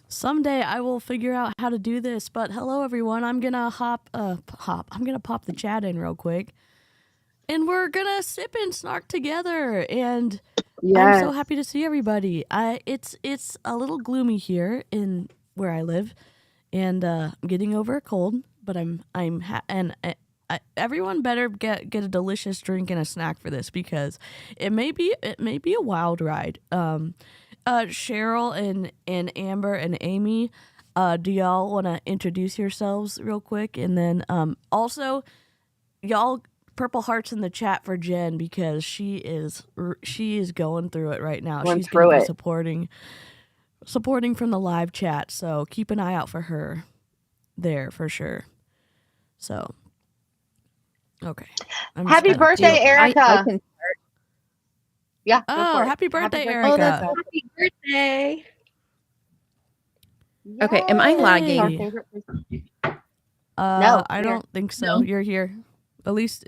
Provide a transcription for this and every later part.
Someday I will figure out how to do this, but hello everyone. I'm gonna I'm gonna pop the chat in real quick. And we're gonna sip and snark together. And I'm so happy to see everybody. It's a little gloomy here in where I live, and I'm getting over a cold, but everyone better get a delicious drink and a snack for this, because it may be a wild ride. Cheryl and Amber and Amy, do y'all want to introduce yourselves real quick? And then also, y'all, purple hearts in the chat for Jen, because she is going through it right now. She's going to be supporting from the live chat, so keep an eye out for her there for sure. So, okay. Happy birthday, Erica. I can start. Yeah. Oh, happy birthday, Erica. Oh, that's happy birthday. Yay. Okay, am I lagging? No, I don't think so. No. You're here. At least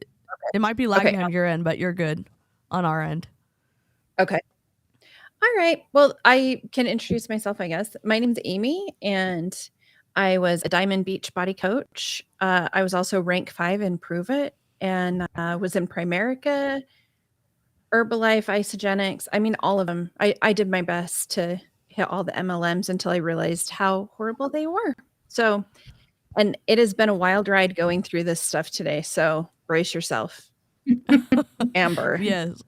it might be lagging on your end, but you're good on our end. Okay. All right. Well, I can introduce myself, I guess. My name's Amy, and I was a Diamond Beachbody coach. I was also rank 5 in Prove It, and was in Primerica, Herbalife, Isogenics. I mean, all of them. I did my best to hit all the MLMs until I realized how horrible they were. So, and it has been a wild ride going through this stuff today. So brace yourself, Amber. Yes.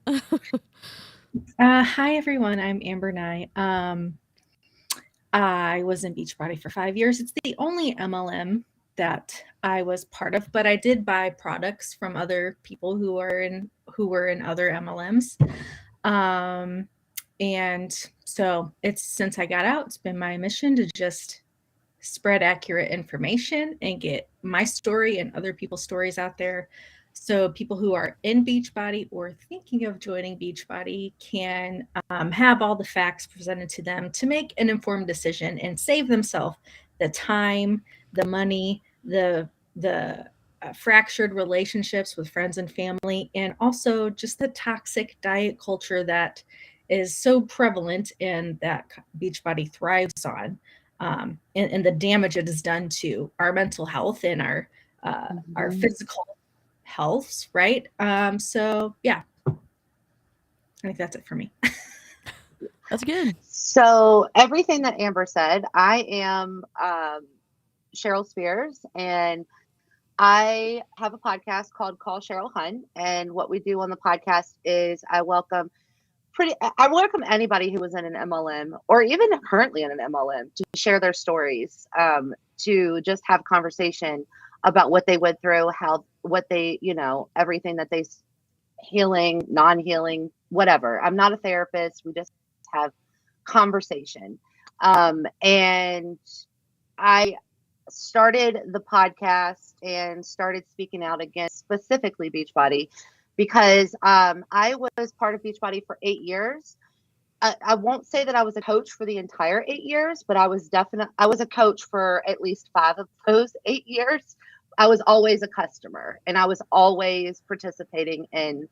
Hi, everyone. I'm Amber Nye. I was in Beachbody for 5 years. It's the only MLM that I was part of, but I did buy products from other people who were in other MLMs. And so since I got out, it's been my mission to just spread accurate information and get my story and other people's stories out there, so people who are in Beachbody or thinking of joining Beachbody can have all the facts presented to them to make an informed decision and save themselves the time, the money, the fractured relationships with friends and family, and also just the toxic diet culture that is so prevalent and that Beachbody thrives on, and the damage it has done to our mental health and our physical health, right? So yeah, I think that's it for me. That's good. So everything that Amber said, I am Cheryl Spears, and I have a podcast called Call Cheryl Hunt. And what we do on the podcast is I welcome anybody who was in an MLM or even currently in an MLM to share their stories, to just have conversation about what they went through, what they, everything that they healing, non-healing, whatever. I'm not a therapist. We just have conversation. And I started the podcast and started speaking out against specifically Beachbody because I was part of Beachbody for 8 years. I won't say that I was a coach for the entire 8 years, but I was a coach for at least 5 of those 8 years. I was always a customer, and I was always participating in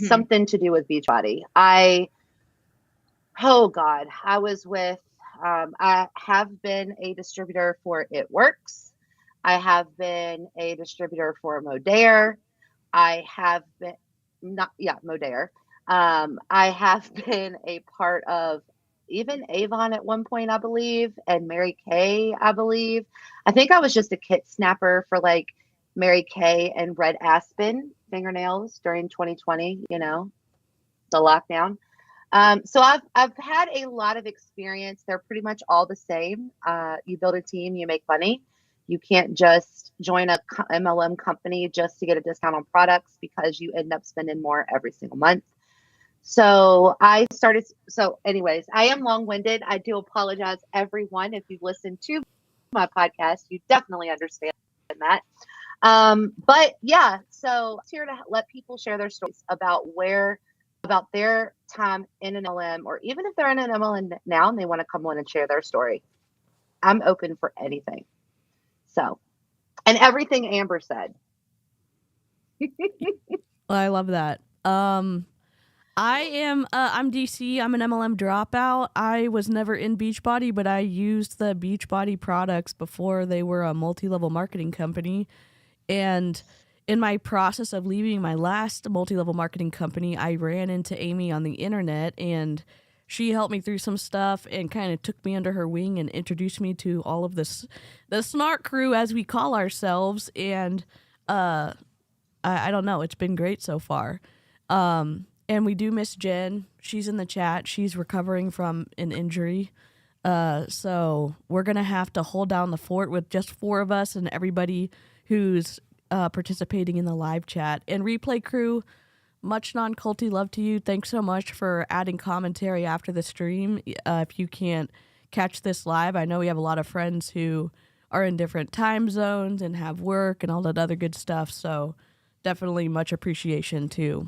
something to do with Beachbody. I was with, I have been a distributor for It Works. I have been a distributor for Modere. I have been, Modere. I have been a part of even Avon at one point, I believe, and Mary Kay, I believe. I think I was just a kit snapper for like Mary Kay and Red Aspen fingernails during 2020, the lockdown. So I've had a lot of experience. They're pretty much all the same. You build a team, you make money. You can't just, join a MLM company just to get a discount on products because you end up spending more every single month. So anyways, I am long-winded. I do apologize, everyone. If you've listened to my podcast, you definitely understand that. But yeah, so it's here to let people share their stories about their time in an MLM, or even if they're in an MLM now and they want to come on and share their story. I'm open for anything. So, and everything Amber said. I love that. I'm DC. I'm an MLM dropout. I was never in Beachbody, but I used the Beachbody products before they were a multi-level marketing company. And in my process of leaving my last multi-level marketing company, I ran into Amy on the internet, and she helped me through some stuff and kind of took me under her wing and introduced me to all of the Snark Crew, as we call ourselves. And I don't know, it's been great so far. And we do miss Jen. She's in the chat. She's recovering from an injury. So we're going to have to hold down the fort with just 4 of us and everybody who's participating in the live chat. And Replay Crew, much non-culty love to you. Thanks so much for adding commentary after the stream. If you can't catch this live, I know we have a lot of friends who are in different time zones and have work and all that other good stuff. So definitely much appreciation to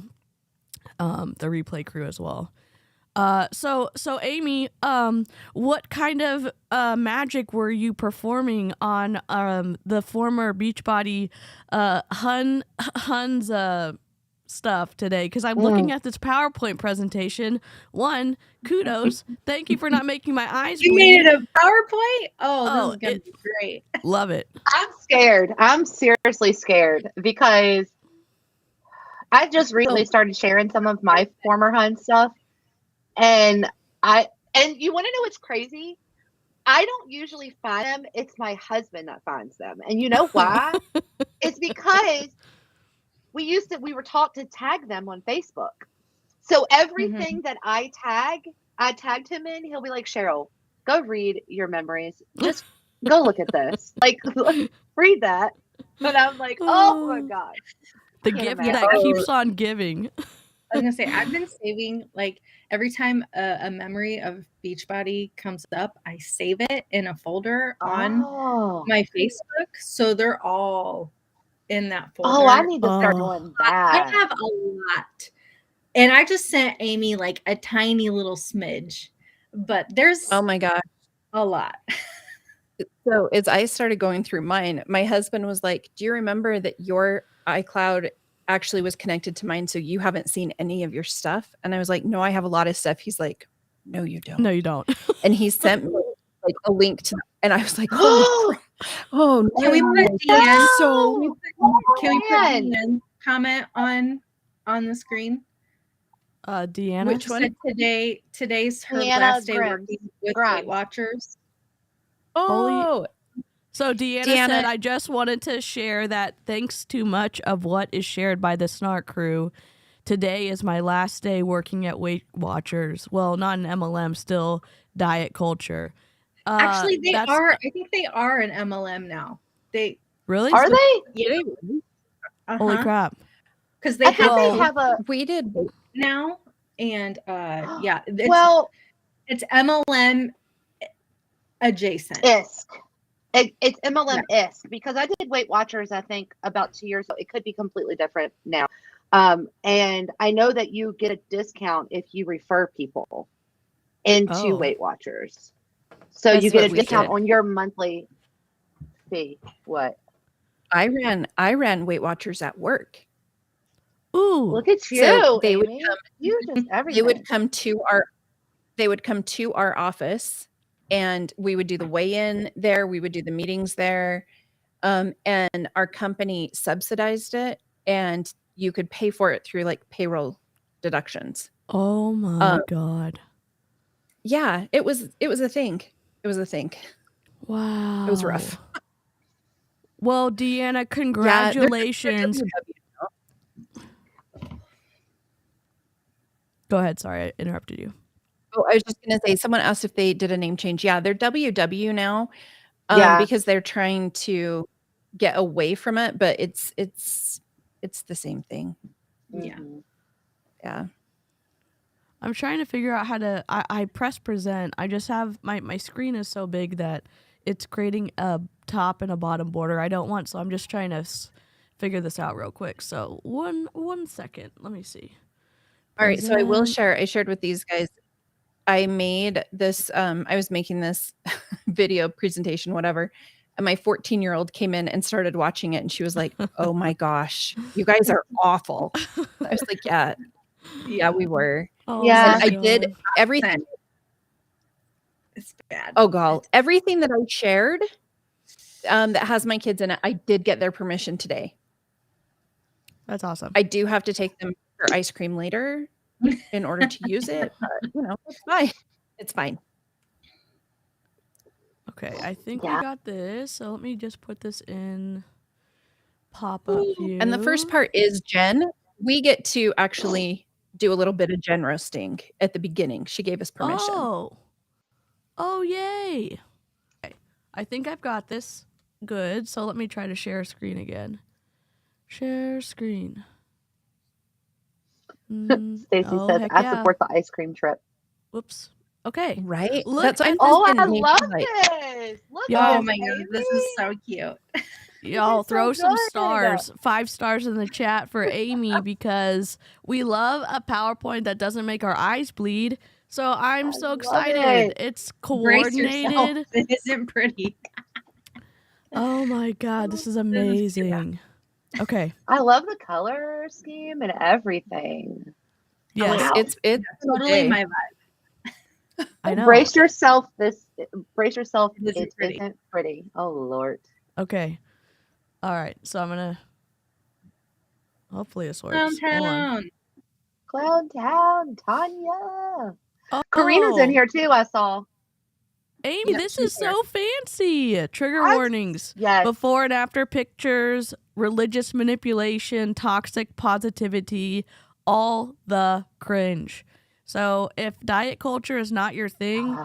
the Replay Crew as well. So Amy, what kind of magic were you performing on the former Beachbody Hun's stuff today? Because I'm looking at this PowerPoint presentation. One, kudos. Thank you for not making my eyes bleed. You made it a PowerPoint? Oh, this is going to be great. Love it. I'm scared. I'm seriously scared because I just recently started sharing some of my former Hun stuff. And you want to know what's crazy? I don't usually find them. It's my husband that finds them. And you know why? It's because we were taught to tag them on Facebook. So everything that I tagged him in, he'll be like, Cheryl, go read your memories. Just go look at this. Like, read that. And I'm like, oh my God. The gift that keeps on giving. I was going to say, I've been saving, like, every time a memory of Beachbody comes up, I save it in a folder on my Facebook. So they're all in that folder. Oh, I need to start doing that. I have a lot. And I just sent Amy like a tiny little smidge. But there's oh my gosh, a lot. So as I started going through mine, my husband was like, do you remember that your iCloud actually was connected to mine, so you haven't seen any of your stuff? And I was like, no, I have a lot of stuff. He's like, no, you don't. No, you don't. And he sent me like a link to, and I was like, holy crap. Oh, can we put Deanne? So can we put Deanne's comment on the screen? Deanna, which one? Today's her Deanna last day Grimes. working with Weight Watchers. Oh, so Deanna said, I just wanted to share that thanks to much of what is shared by the Snark Crew, today is my last day working at Weight Watchers. Well, not an MLM, still diet culture. Actually, they are. I think they are an MLM now. They really are they? Yeah. Holy crap! Because they have a we did now, and yeah. It's MLM adjacent. ISK. It's MLM-esque because I did Weight Watchers, I think, about 2 years ago. It could be completely different now. And I know that you get a discount if you refer people into Weight Watchers. So you get a discount on your monthly fee. What? I ran Weight Watchers at work. Ooh, look at you! So they would come. You just everything. They would come to our office, and we would do the weigh-in there. We would do the meetings there, and our company subsidized it, and you could pay for it through like payroll deductions. Oh my God! Yeah, it was a thing. It was a thing. Wow, it was rough. Well, Deanna, congratulations. Go ahead. Sorry, I interrupted you. Oh, I was just going to say, someone asked if they did a name change. Yeah, they're WW now, because they're trying to get away from it, but it's the same thing. Yeah. Yeah. I'm trying to figure out how to. I press present. I just have my screen is so big that it's creating a top and a bottom border I don't want. So I'm just trying to figure this out real quick. So one second. Let me see. All right. So I will Present. share. I shared with these guys. I made this. I was making this video presentation, whatever. And my 14-year-old came in and started watching it, and she was like, "Oh my gosh, you guys are awful." I was like, "Yeah, we were." Oh, Yeah. my I did God. everything. It's bad. Oh, God. Everything that I shared that has my kids in it, I did get their permission today. That's awesome. I do have to take them for ice cream later in order to use it, but it's fine. It's fine. Okay, I think Yeah. we got this. So let me just put this in pop-up view. And the first part is Jen. We get to actually do a little bit of Jen roasting at the beginning. She gave us permission. Oh, yay. Okay. I think I've got this good. So let me try to share screen again. Share screen. Stacy Oh, says, heck I yeah. support the ice cream trip. Whoops. Okay. Right? Look That's what I'm at Oh, I thinking. love Maybe, this. Look Y'all- at Oh my God, this is so cute. Y'all is so throw some good. stars, 5 stars in the chat for Amy because we love a PowerPoint that doesn't make our eyes bleed. So I'm I so love excited. it. It's Brace yourself. coordinated. It isn't pretty. Oh my God, this is amazing. Okay. I love the color scheme and everything. Yes. Wow. it's Totally my vibe. I know. Brace yourself. Brace yourself. It isn't It pretty. isn't pretty. Oh Lord. Okay. All right. So I'm going to. Hopefully this works. Hold on. Downtown. Clown Town, Tanya. Oh, Karina's in here too. I saw. Amy, Yeah, this she's is so fancy. Trigger I- warnings. Yes. Before and after pictures, religious manipulation, toxic positivity, all the cringe. So if diet culture is not your thing,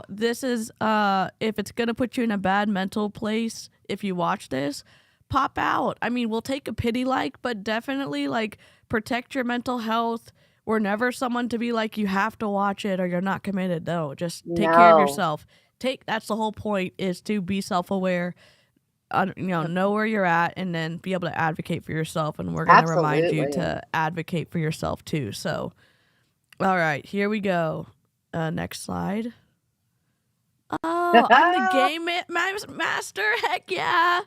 this is if it's going to put you in a bad mental place if you watch this, pop out. I mean, we'll take a pity but definitely protect your mental health. We're never someone to be like, you have to watch it or you're not committed. No, just take care of No. yourself. That's the whole point, is to be self-aware, know where you're at, and then be able to advocate for yourself. And we're going to remind you Absolutely. to advocate for yourself too. So, all right, here we go. Next slide. Oh, I'm the game master. Heck yeah.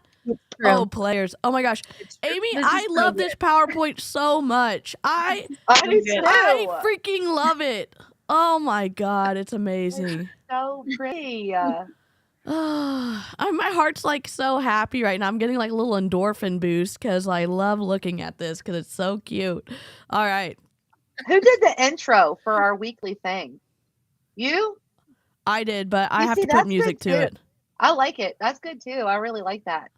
Oh, players. Oh my gosh. Amy, This is I so love good. this PowerPoint so much. I I do good. too. freaking love it. Oh my God, it's amazing. So pretty. My heart's so happy right now. I'm getting a little endorphin boost because I love looking at this because it's so cute. All right. Who did the intro for our weekly thing? You? I did, but I You have see, to put that's music good to too. it. I like it. That's good too. I really like that.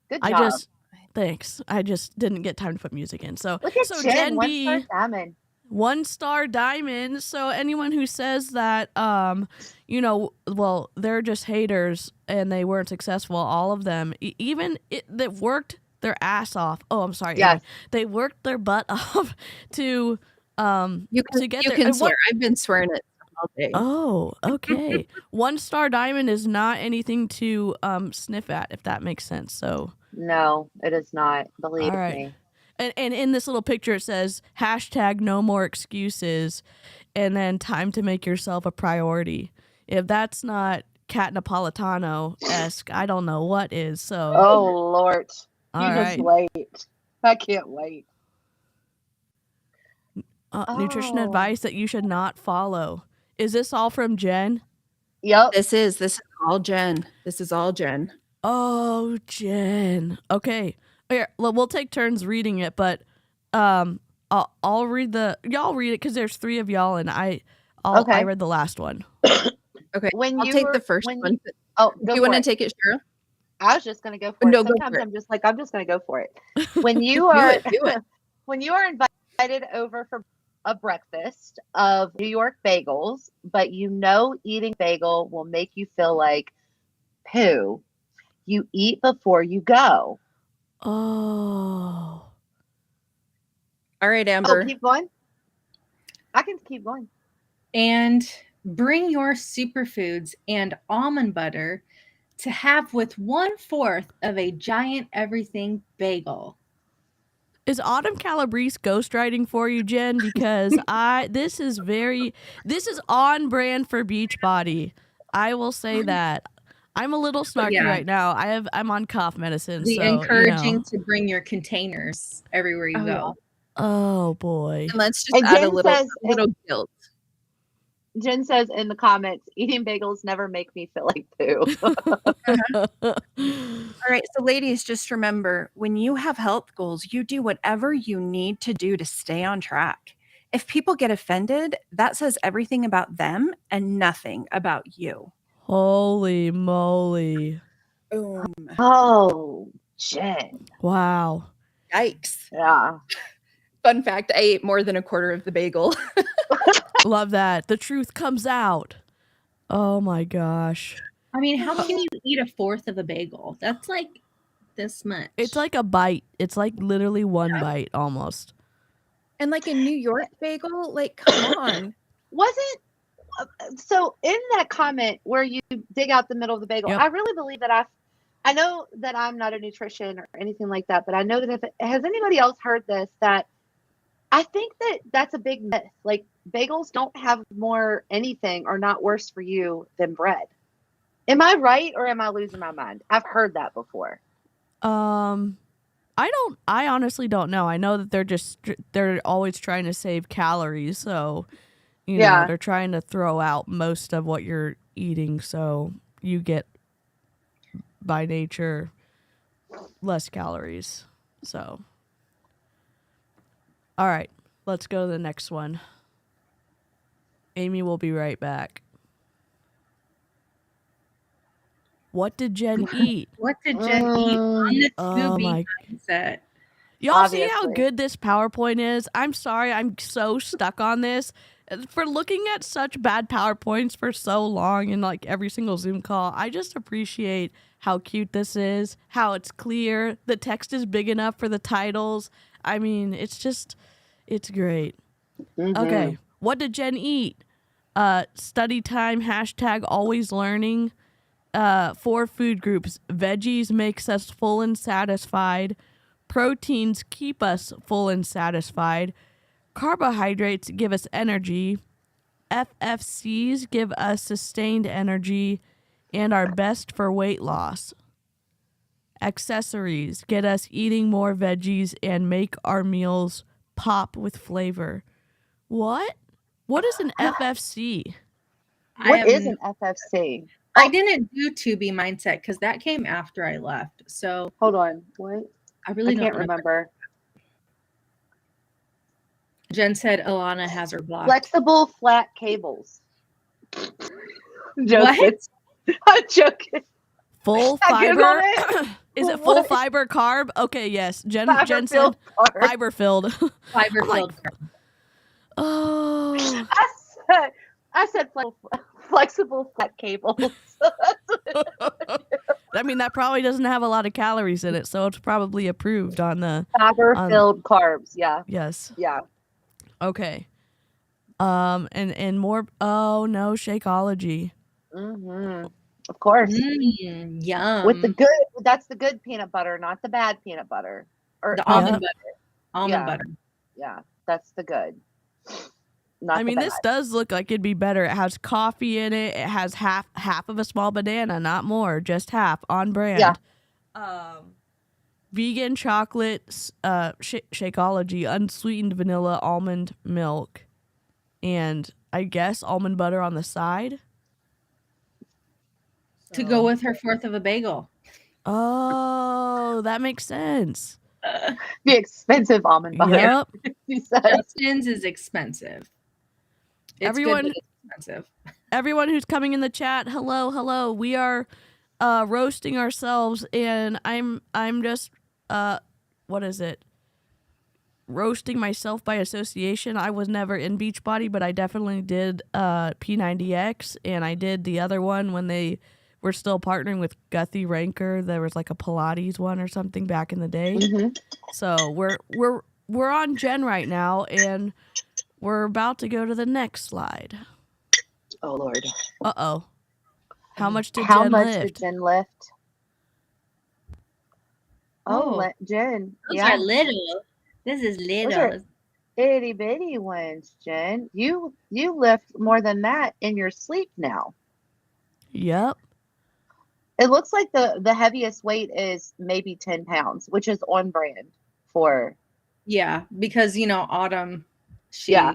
Good job. Thanks. I just didn't get time to put music in. So, Look at Jen Jen, B, 1 star diamond. 1-star diamond. So anyone who says that, they're just haters and they weren't successful, all of them, even that worked their ass off. Oh, I'm sorry. Yes. Amy. They worked their butt off to You to get you there. can And swear. I've been swearing it all day. Oh, okay. 1-star diamond is not anything to sniff at, if that makes sense. So No, it is not. Believe all right. me. And in this little picture, it says #no more excuses, and then time to make yourself a priority. If that's not Cat Napolitano-esque, I don't know what is. So, Oh Lord. all You right. just wait. I can't wait. Nutrition Oh. advice that you should not follow. Is this all from Jen? Yep. This is all Jen. This is all Jen. Oh, Jen. Okay. Here, we'll take turns reading it, but I'll read y'all read it because there's 3 of y'all, and I Okay. read the last one. Okay. When I'll you take were- the first when one. Oh, Do go you for want to it. take it, Cheryl? I was just gonna go for No, it. go Sometimes for it. I'm just like, I'm just gonna go for it. When you Do are it. Do it. when you are invited over for a breakfast of New York bagels, but eating bagel will make you feel like poo, You eat before you go. Oh. All right, Amber. Oh, keep going. I can keep going. And bring your superfoods and almond butter to have with 1/4 of a giant everything bagel. Is Autumn Calabrese ghostwriting for you, Jen? Because this is on brand for Beachbody. I will say that. I'm a little snarky Yeah. right now. I'm on cough medicine, The so encouraging to bring your containers everywhere you go. Oh boy. And let's just And add a Jen little, says- guilt. Jen says in the comments, eating bagels never make me feel like poo. All right, so ladies, just remember, when you have health goals, you do whatever you need to do to stay on track. If people get offended, that says everything about them and nothing about you. Holy moly. Boom. Oh, Jen. Wow. Yikes. Yeah. Fun fact, I ate more than a quarter of the bagel. Love that. The truth comes out. Oh my gosh. I mean, how can you eat 1/4 of a bagel? That's like this much. It's like a bite. It's like literally one bite almost. And like a New York bagel, like, come on. Wasn't so in that comment where you dig out the middle of the bagel, Yep. I really believe that I know that I'm not a nutrition or anything like that, but I know that has anybody else heard this, that I think that that's a big myth. Like bagels don't have more anything or not worse for you than bread. Am I right or am I losing my mind? I've heard that before. I honestly don't know. I know that they're always trying to save calories, so you know, they're trying to throw out most of what you're eating, so you get by nature less calories. So all right, let's go to the next one. Amy will be right back. What did Jen eat? What did Jen eat on the Oh my- mindset? Y'all see how Obviously. good this PowerPoint is? I'm sorry, I'm so stuck on this. For looking at such bad PowerPoints for so long in like every single Zoom call, I just appreciate how cute this is, how it's clear, the text is big enough for the titles. I mean, it's great. Mhm. Okay, what did Jen eat? Study time, #always learning. 4 food groups. Veggies makes us full and satisfied. Proteins keep us full and satisfied. Carbohydrates give us energy. FFCs give us sustained energy and are best for weight loss. Accessories get us eating more veggies and make our meals pop with flavor. What? What is an FFC? What is an FFC? I didn't do Tubi mindset because that came after I left. So Hold on. What? I really I can't don't know. remember. Jen said Alana has her blocked. Flexible flat cables. I'm joking. What? I'm joking. Full I fiber? Googled it. Is it full What? fiber carb? Okay, yes. Jen Fiber said filled card. fiber filled. Fiber I'm like, filled. oh. I said flexible flat cables. I mean, that probably doesn't have a lot of calories in it, so it's probably approved on the. Fiber filled carbs. Yeah. Yes. Yeah. Okay. And more. Oh no, Shakeology. Mm-hmm. Of course. Yum. With the good. That's the good peanut butter, not the bad peanut butter. Or the almond butter. Almond Yeah. butter. Yeah, that's the good. Not I the mean, bad. this does look like it'd be better. It has coffee in it. It has half of a small banana, not more, just half, on brand. Yeah. Vegan chocolate, Shakeology, unsweetened vanilla almond milk, and I guess almond butter on the side. To go with her 1/4 of a bagel. Oh, that makes sense. The expensive almond butter. Yep. She said. Justin's is expensive. It's Everyone- good, but it's expensive. Everyone who's coming in the chat, hello. We are roasting ourselves, and I'm just what is it? Roasting myself by association. I was never in Beachbody, but I definitely did P90X, and I did the other one when they we're still partnering with Guthy Ranker. There was like a Pilates one or something back in the day. Mm-hmm. So we're on Jen right now, and we're about to go to the next slide. Oh Lord. Uh-oh. How much did How Jen much lift? did Jen lift? Jen. Those are little. This is little. Those are itty bitty ones, Jen. You lift more than that in your sleep now. Yep. It looks like the heaviest weight is maybe 10 pounds, which is on brand for. Yeah, because Autumn, Yeah.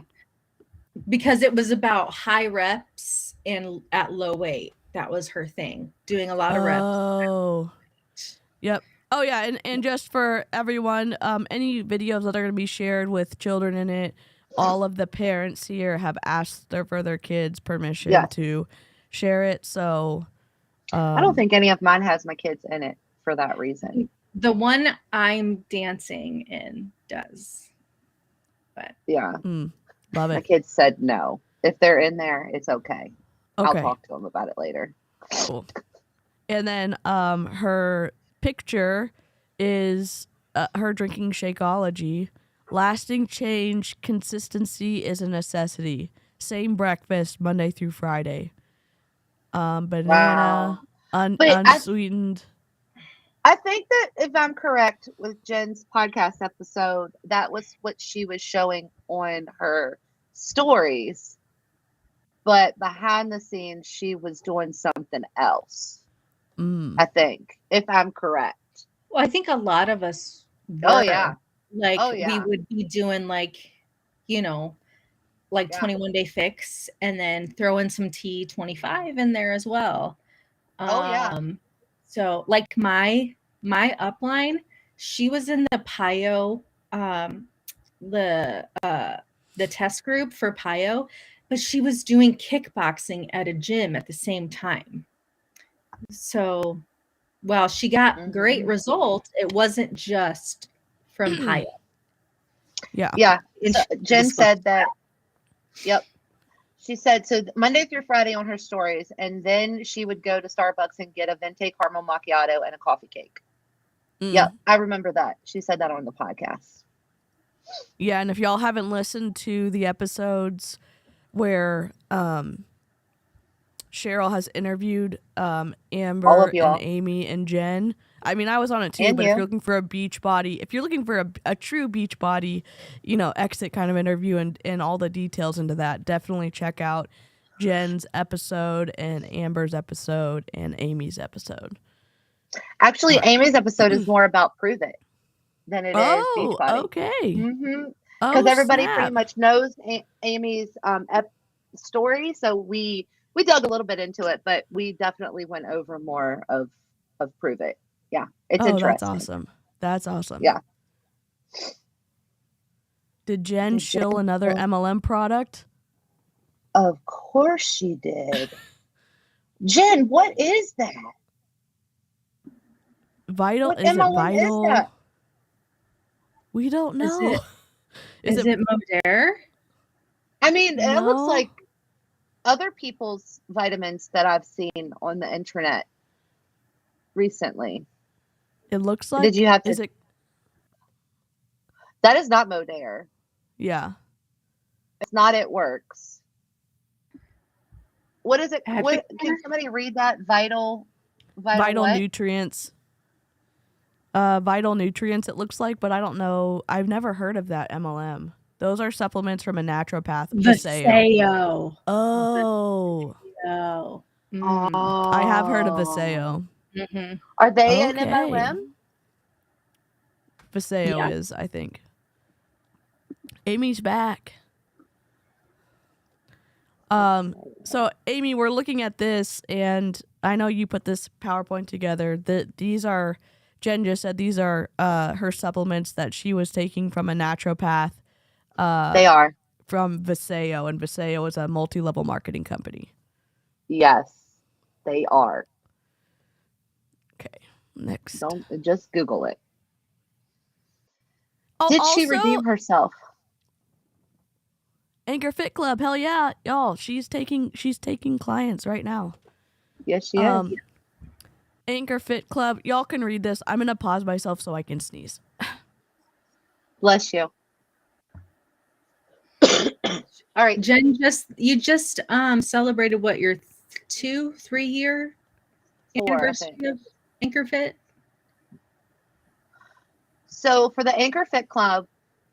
because it was about high reps and at low weight. That was her thing, doing a lot of reps. Oh. Yep. Oh yeah, and just for everyone, any videos that are going to be shared with children in it, all of the parents here have asked for their kids' permission to share it. So I don't think any of mine has my kids in it for that reason. The one I'm dancing in does. But yeah. Love it. My kids said no. If they're in there, it's okay. I'll Okay. talk to them about it later. Cool. And then her picture is her drinking Shakeology. Lasting change, consistency is a necessity. Same breakfast, Monday through Friday. Banana, unsweetened. I think that if I'm correct with Jen's podcast episode, that was what she was showing on her stories. But behind the scenes, she was doing something else. I think, if I'm correct. Well, I think a lot of us were. Oh, yeah. Like, yeah. we would be doing, like 21 day fix and then throw in some T25 in there as well. So, like, my upline, she was in the PIO, the test group for PIO, but she was doing kickboxing at a gym at the same time. So while she got great results, it wasn't just from PIO. Yeah. So Jen said that. Yep. She said, so Monday through Friday on her stories, and then she would go to Starbucks and get a venti caramel macchiato and a coffee cake. Yep. I remember that. She said that on the podcast. Yeah. And if y'all haven't listened to the episodes where Cheryl has interviewed Amber and Amy and Jen. I mean, I was on it too, but if you're looking for a Beachbody, if you're looking for a true Beachbody, exit kind of interview and all the details into that, definitely check out Jen's episode and Amber's episode and Amy's episode. Actually, Amy's episode is more about Prove It than it is Beachbody. Okay. Because everybody pretty much knows Amy's story, so we dug a little bit into it, but we definitely went over more of Prove It. Yeah, it's interesting. That's awesome. Yeah. Did Jen shill another MLM product? Of course she did. Jen, what is that? Vital? What is MLM it Vital? Is that? We don't know. Is it Modere? I mean, it looks like other people's vitamins that I've seen on the internet recently. It looks like. Did you have to? Is it? That is not Modere. Yeah. It's not. It works. What is it? Can somebody read that? Vital nutrients. Vital nutrients. It looks like, but I don't know. I've never heard of that MLM. Those are supplements from a naturopath. Vaseo. Oh. I have heard of Vaseo. Mm-hmm. Are they an MLM? Vaseo is, I think. Amy's back. So Amy, we're looking at this, and I know you put this PowerPoint together. These are, Jen just said these are her supplements that she was taking from a naturopath. They are from Vaseo, and Vaseo is a multi-level marketing company. Yes, they are. Okay, next. Don't just Google it. Oh, Did she redeem herself? Anchor Fit Club, hell yeah, y'all! She's taking clients right now. Yes, she is. Anchor Fit Club. Y'all can read this. I'm gonna pause myself so I can sneeze. Bless you. All right. Jen, you just celebrated what, your 2-3 year 4, I anniversary think. of Anchor Fit? So for the Anchor Fit Club,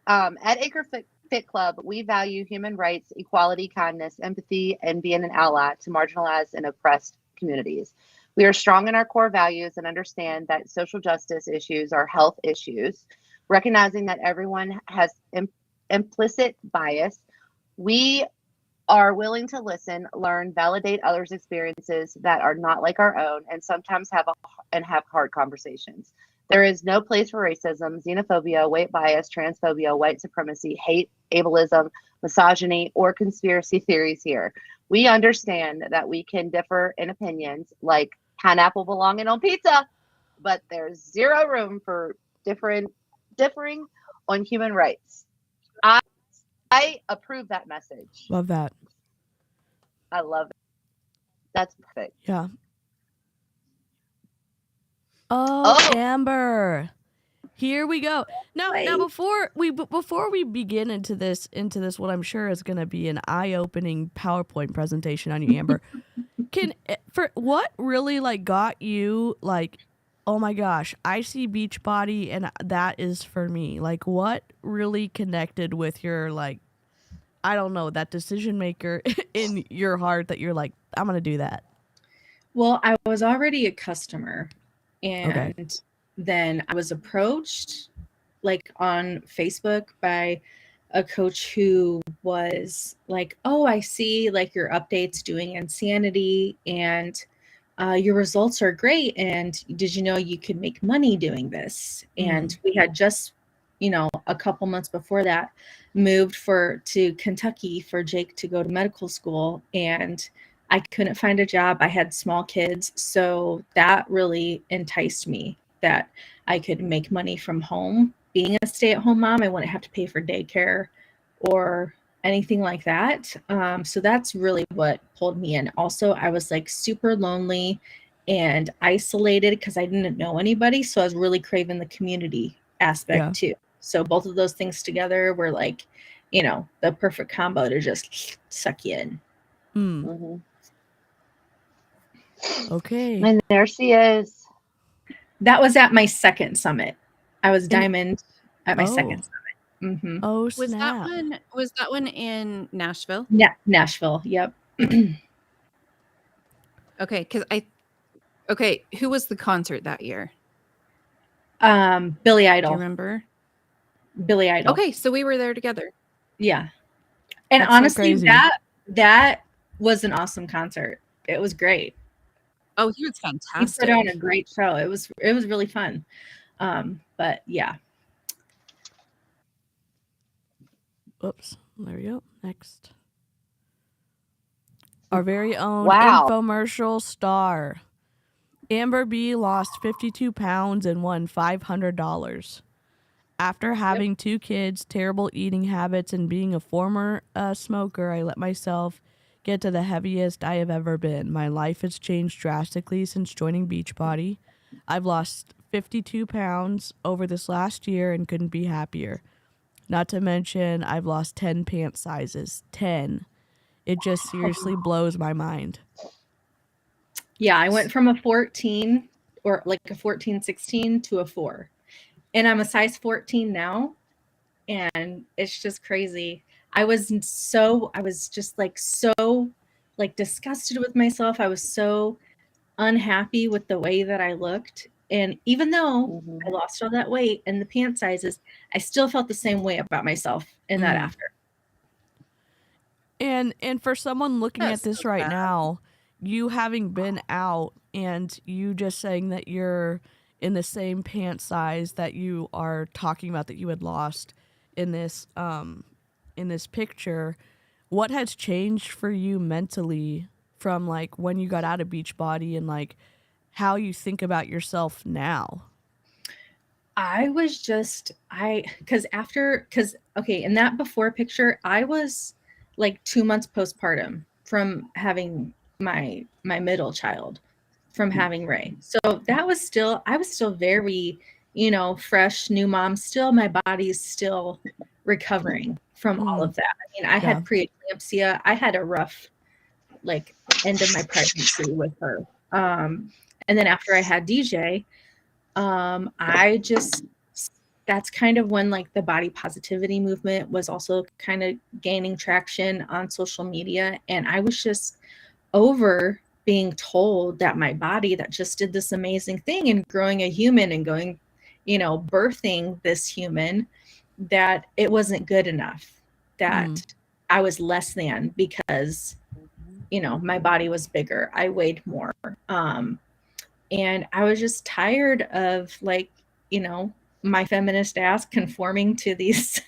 at Anchor Fit Club, we value human rights, equality, kindness, empathy, and being an ally to marginalized and oppressed communities. We are strong in our core values and understand that social justice issues are health issues. Recognizing that everyone has implicit bias, we are willing to listen, learn, validate others' experiences that are not like our own, and sometimes have hard conversations. There is no place for racism, xenophobia, weight bias, transphobia, white supremacy, hate, ableism, misogyny, or conspiracy theories here. We understand that we can differ in opinions, like pineapple belonging on pizza, but there's zero room for differing on human rights. I approve that message. Love that. I love it. That's perfect. Yeah. Oh, Amber. Here we go. Now before we begin into this what I'm sure is going to be an eye-opening PowerPoint presentation on you, Amber. For what really like got you like, oh my gosh, I see Beachbody and that is for me. Like, what really connected with your, like, I don't know, that decision maker in your heart that you're like, I'm going to do that? Well, I was already a customer, and then I was approached like on Facebook by a coach who was like, oh, I see like your updates doing insanity, and your results are great, and did you know you could make money doing this? And we had just, a couple months before that, moved to Kentucky for Jake to go to medical school, and I couldn't find a job. I had small kids, so that really enticed me, that I could make money from home. Being a stay-at-home mom, I wouldn't have to pay for daycare or anything like that. So that's really what pulled me in. Also, I was like super lonely and isolated because I didn't know anybody. So I was really craving the community aspect too. So both of those things together were like, the perfect combo to just suck you in. Mm-hmm. Okay. And there she is. That was at my second summit. I was diamond at my second summit. Mm-hmm. Oh, Was snap. that one in Nashville? Yeah, Nashville. Yep. Okay, who was the concert that year? Billy Idol. Do you remember? Billy Idol. Okay, so we were there together. Yeah. And That's honestly, so crazy. that was an awesome concert. It was great. Oh, he was fantastic. He put on a great show. It was really fun. But yeah. Oops. There we go. Next. Our very own infomercial star. Amber B lost 52 pounds and won $500. After having 2 kids, terrible eating habits, and being a former smoker, I let myself get to the heaviest I have ever been. My life has changed drastically since joining Beachbody. I've lost 52 pounds over this last year and couldn't be happier. Not to mention, I've lost 10 pant sizes. 10. It just seriously blows my mind. Yeah, I went from a 14 or like a 14, 16 to a 4. And I'm a size 14 now. And it's just crazy. I was just like so like disgusted with myself. I was so unhappy with the way that I looked. And even though I lost all that weight and the pant sizes, I still felt the same way about myself in that after. And for someone looking at this right now, you having been out and you just saying that you're in the same pant size that you are talking about that you had lost in this picture, what has changed for you mentally from like when you got out of Beachbody and like how you think about yourself now? In that before picture, I was like 2 months postpartum from having my middle child. from having Ray. So I was still very, fresh, new mom. Still, my body's still recovering from all of that. I mean, I had preeclampsia. I had a rough, end of my pregnancy with her. And then after I had DJ, that's kind of when the body positivity movement was also kind of gaining traction on social media. And I was just over being told that my body that just did this amazing thing and growing a human and going, birthing this human, that it wasn't good enough, that I was less than because, my body was bigger. I weighed more. And I was just tired of my feminist ass conforming to these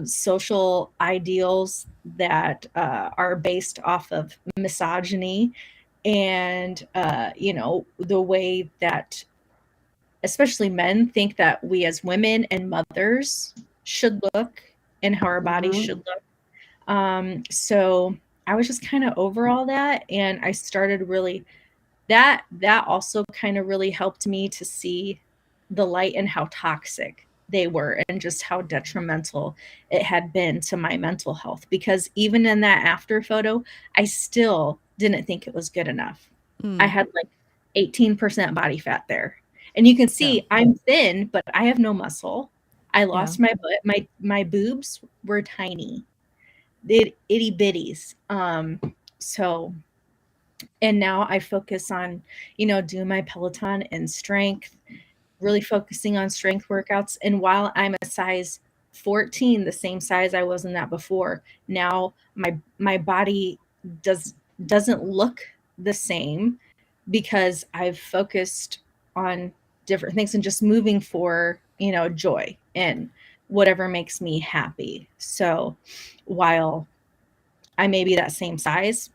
social ideals that are based off of misogyny and the way that especially men think that we as women and mothers should look and how our bodies should look. So I was just kind of over all that, and I started really that also kind of really helped me to see the light and how toxic they were and just how detrimental it had been to my mental health. Because even in that after photo, I still didn't think it was good enough. I had 18% body fat there. And you can see I'm thin, but I have no muscle. I lost my butt. My boobs were tiny. Itty bitties. So and now I focus on, doing my Peloton and strength, really focusing on strength workouts. And while I'm a size 14, the same size I was in that before, now my body doesn't look the same because I've focused on different things and just moving for, joy and whatever makes me happy. So while I may be that same size,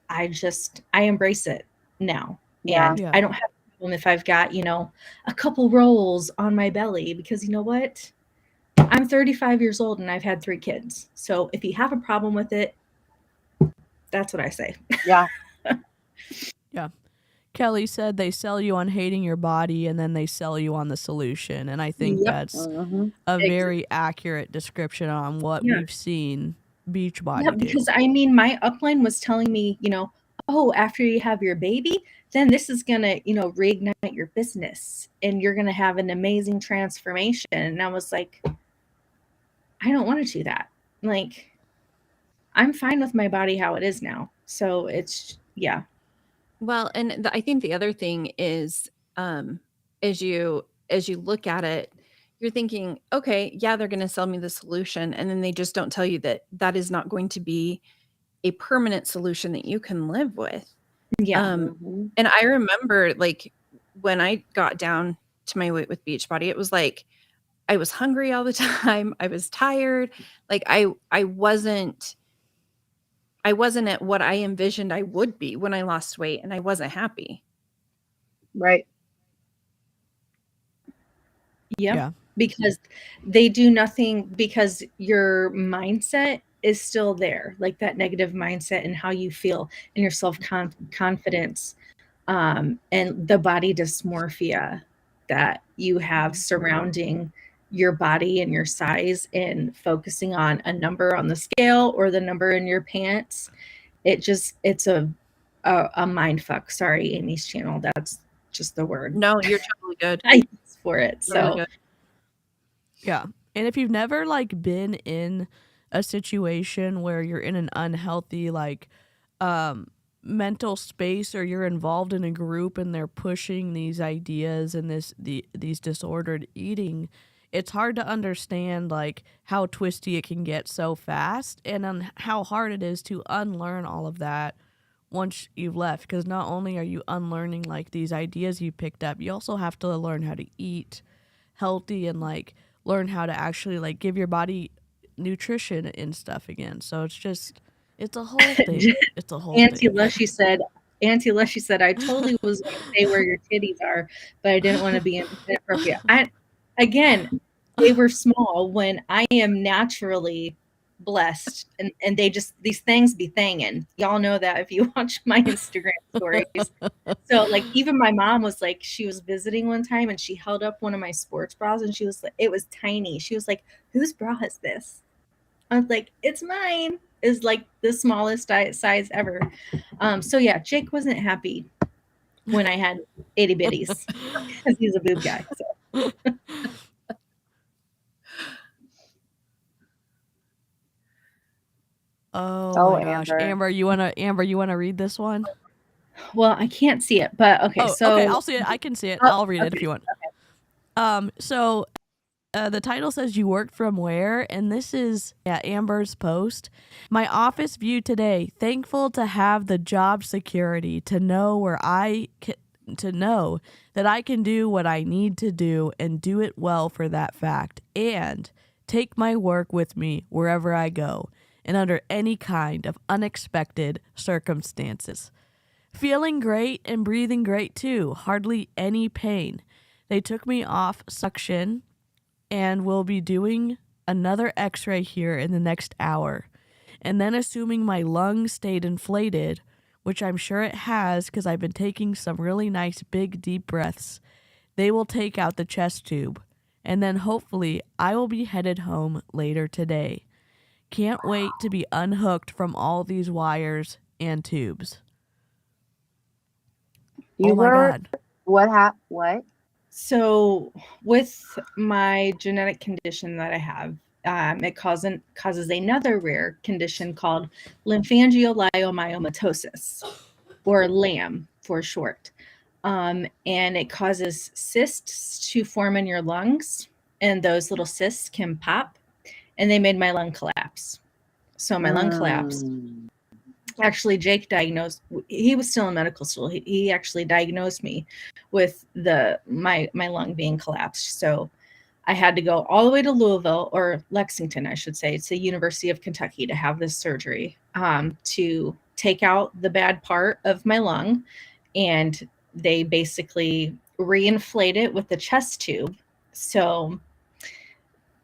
I embrace it now. And I don't have a problem if I've got, a couple rolls on my belly, because you know what? I'm 35 years old and I've had 3 kids. So if you have a problem with it, that's what I say. Yeah. Yeah. Kelly said they sell you on hating your body and then they sell you on the solution. And I think that's a very accurate description on what we've seen Beachbody do. Because I mean, my upline was telling me, oh, after you have your baby, then this is going to, reignite your business and you're going to have an amazing transformation. And I was like, I don't want to do that. I'm fine with my body how it is now. So it's, Well, and I think the other thing is, as you look at it, you're thinking, okay, yeah, they're going to sell me the solution. And then they just don't tell you that that is not going to be a permanent solution that you can live with. And I remember when I got down to my weight with Beachbody, it was I was hungry all the time. I was tired. I wasn't at what I envisioned I would be when I lost weight, and I wasn't happy. Right. Yeah. Because they do nothing, because your mindset is still there, that negative mindset and how you feel and your self-confidence, and the body dysmorphia that you have surrounding your body and your size, and focusing on a number on the scale or the number in your pants. It's a mind fuck. Sorry, Amy's channel. That's just the word. No, you're totally good. I use for it. So yeah. And if you've never been in a situation where you're in an unhealthy mental space, or you're involved in a group and they're pushing these ideas and these disordered eating, it's hard to understand how twisty it can get so fast, and on how hard it is to unlearn all of that once you've left. Because not only are you unlearning these ideas you picked up, you also have to learn how to eat healthy and learn how to actually give your body nutrition and stuff again. So it's a whole thing. It's a whole Auntie thing. Leshy said, I totally was going to say where your titties are, but I didn't want to be inappropriate. Again, they were small when I am naturally blessed, and they just, these things be thangin'. Y'all know that if you watch my Instagram stories. So like even my mom was like, she was visiting one time and she held up one of my sports bras and she was like, it was tiny. She was like, whose bra is this? I was like, it's mine. Is like the smallest size ever. So yeah, Jake wasn't happy when I had itty bitties because he's a boob guy. So. Oh my gosh, Amber. Amber, you wanna read this one? Well, I can't see it, but okay. So okay, I'll see it. I can see it. I'll read it if you want. Okay. So the title says you worked from where, and this is Amber's post. My office view today. Thankful to have the job security to know to know that I can do what I need to do and do it well for that fact, and take my work with me wherever I go and under any kind of unexpected circumstances. Feeling great and breathing great too. Hardly any pain. They took me off suction and will be doing another x-ray here in the next hour. And then assuming my lungs stayed inflated, which I'm sure it has because I've been taking some really nice big deep breaths, they will take out the chest tube. And then hopefully I will be headed home later today. Can't wait to be unhooked from all these wires and tubes. You oh my heard God. what? So with my genetic condition that I have, it causes another rare condition called lymphangioliomyomatosis, or LAM for short. And it causes cysts to form in your lungs, and those little cysts can pop, and they made my lung collapse. So my lung collapsed. Actually, Jake diagnosed, he was still in medical school. He actually diagnosed me with my lung being collapsed. So I had to go all the way to Louisville, or Lexington, I should say. It's the University of Kentucky, to have this surgery, to take out the bad part of my lung. And they basically reinflate it with the chest tube. So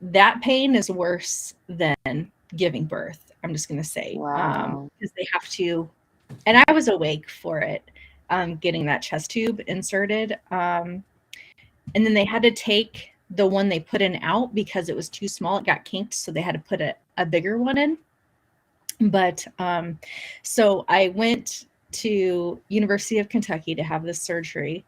that pain is worse than giving birth, I'm just going to say. Wow. Because they have to, and I was awake for it, getting that chest tube inserted. And then they had to take the one they put in out because it was too small. It got kinked, so they had to put a bigger one in. But so I went to University of Kentucky to have this surgery.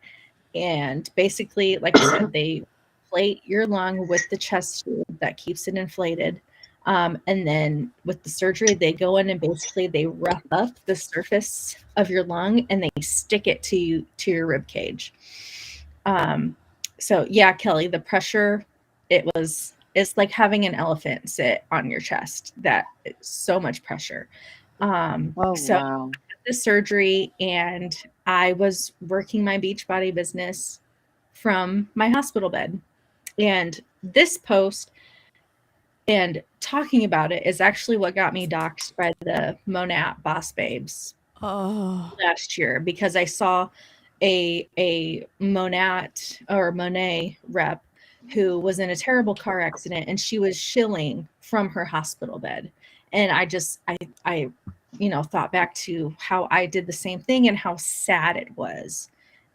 And basically, like I said, they inflate your lung with the chest tube that keeps it inflated. And then with the surgery, they go in and basically they rough up the surface of your lung and they stick it to your rib cage. So yeah, Kelly, the pressure, it's like having an elephant sit on your chest. That it's so much pressure. Wow. The surgery, and I was working my Beachbody business from my hospital bed. And this post and talking about it is actually what got me doxxed by the Monat Boss Babes last year, because I saw a Monat or Monet rep who was in a terrible car accident, and she was shilling from her hospital bed. And I thought back to how I did the same thing and how sad it was,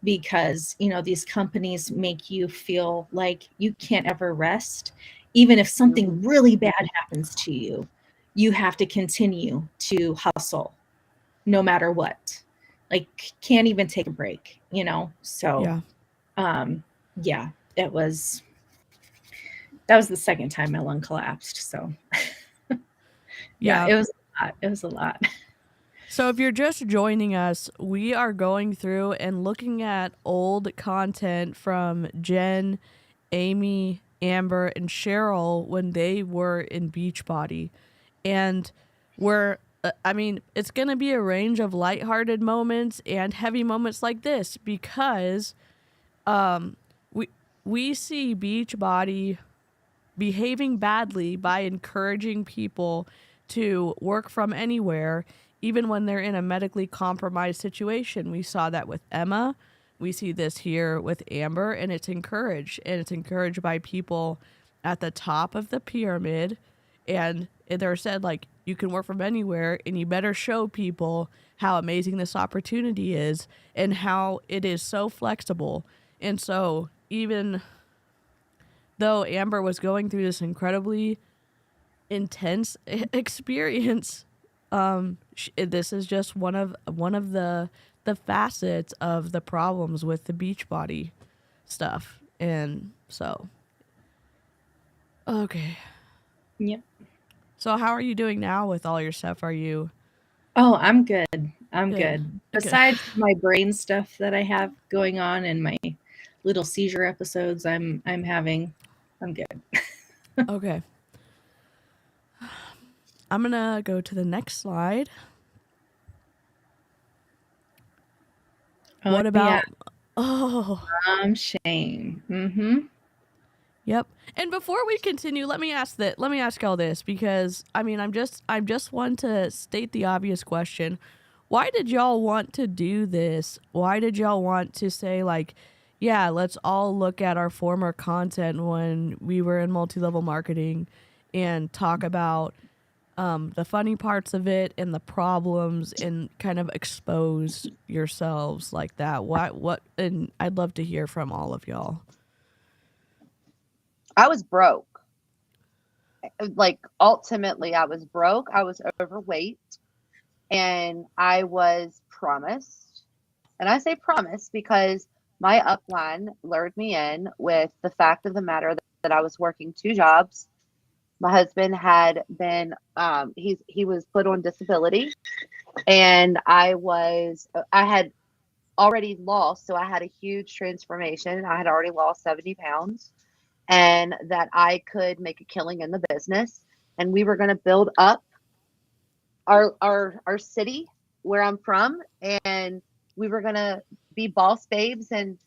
because, these companies make you feel like you can't ever rest. Even if something really bad happens to you, you have to continue to hustle no matter what. Like, can't even take a break, So, that was the second time my lung collapsed. So, it was a lot. So if you're just joining us, we are going through and looking at old content from Jen, Amy, Amber, and Cheryl when they were in Beachbody. And it's going to be a range of lighthearted moments and heavy moments like this, because we see Beachbody behaving badly by encouraging people to work from anywhere, even when they're in a medically compromised situation. We saw that with Emma. We see this here with Amber, and it's encouraged. And it's encouraged by people at the top of the pyramid And they're said, like, you can work from anywhere, and you better show people how amazing this opportunity is and how it is so flexible. And so even though Amber was going through this incredibly intense experience, this is just one of the facets of the problems with the Beachbody stuff. And so, okay. Yep. So how are you doing now with all your stuff? Are you? Oh, I'm good. I'm Good. good. Okay. Besides my brain stuff that I have going on and my little seizure episodes I'm having, I'm good. Okay. I'm gonna go to the next slide. Oh, What about? Yeah. Shame. Mm-hmm. Yep. And before we continue, let me ask y'all this, because I mean, I'm just want to state the obvious question. Why did y'all want to do this? Why did y'all want to say, like, yeah, let's all look at our former content when we were in multi-level marketing and talk about the funny parts of it and the problems, and kind of expose yourselves like that? What? And I'd love to hear from all of y'all. I was broke. Like, ultimately, I was broke. I was overweight, and I was promised. And I say promised because my upline lured me in with the fact of the matter that I was working 2 jobs. My husband had been he was put on disability, and I had already lost, so I had a huge transformation. I had already lost 70 pounds, and that I could make a killing in the business, and we were going to build up our city where I'm from, and we were going to be boss babes, and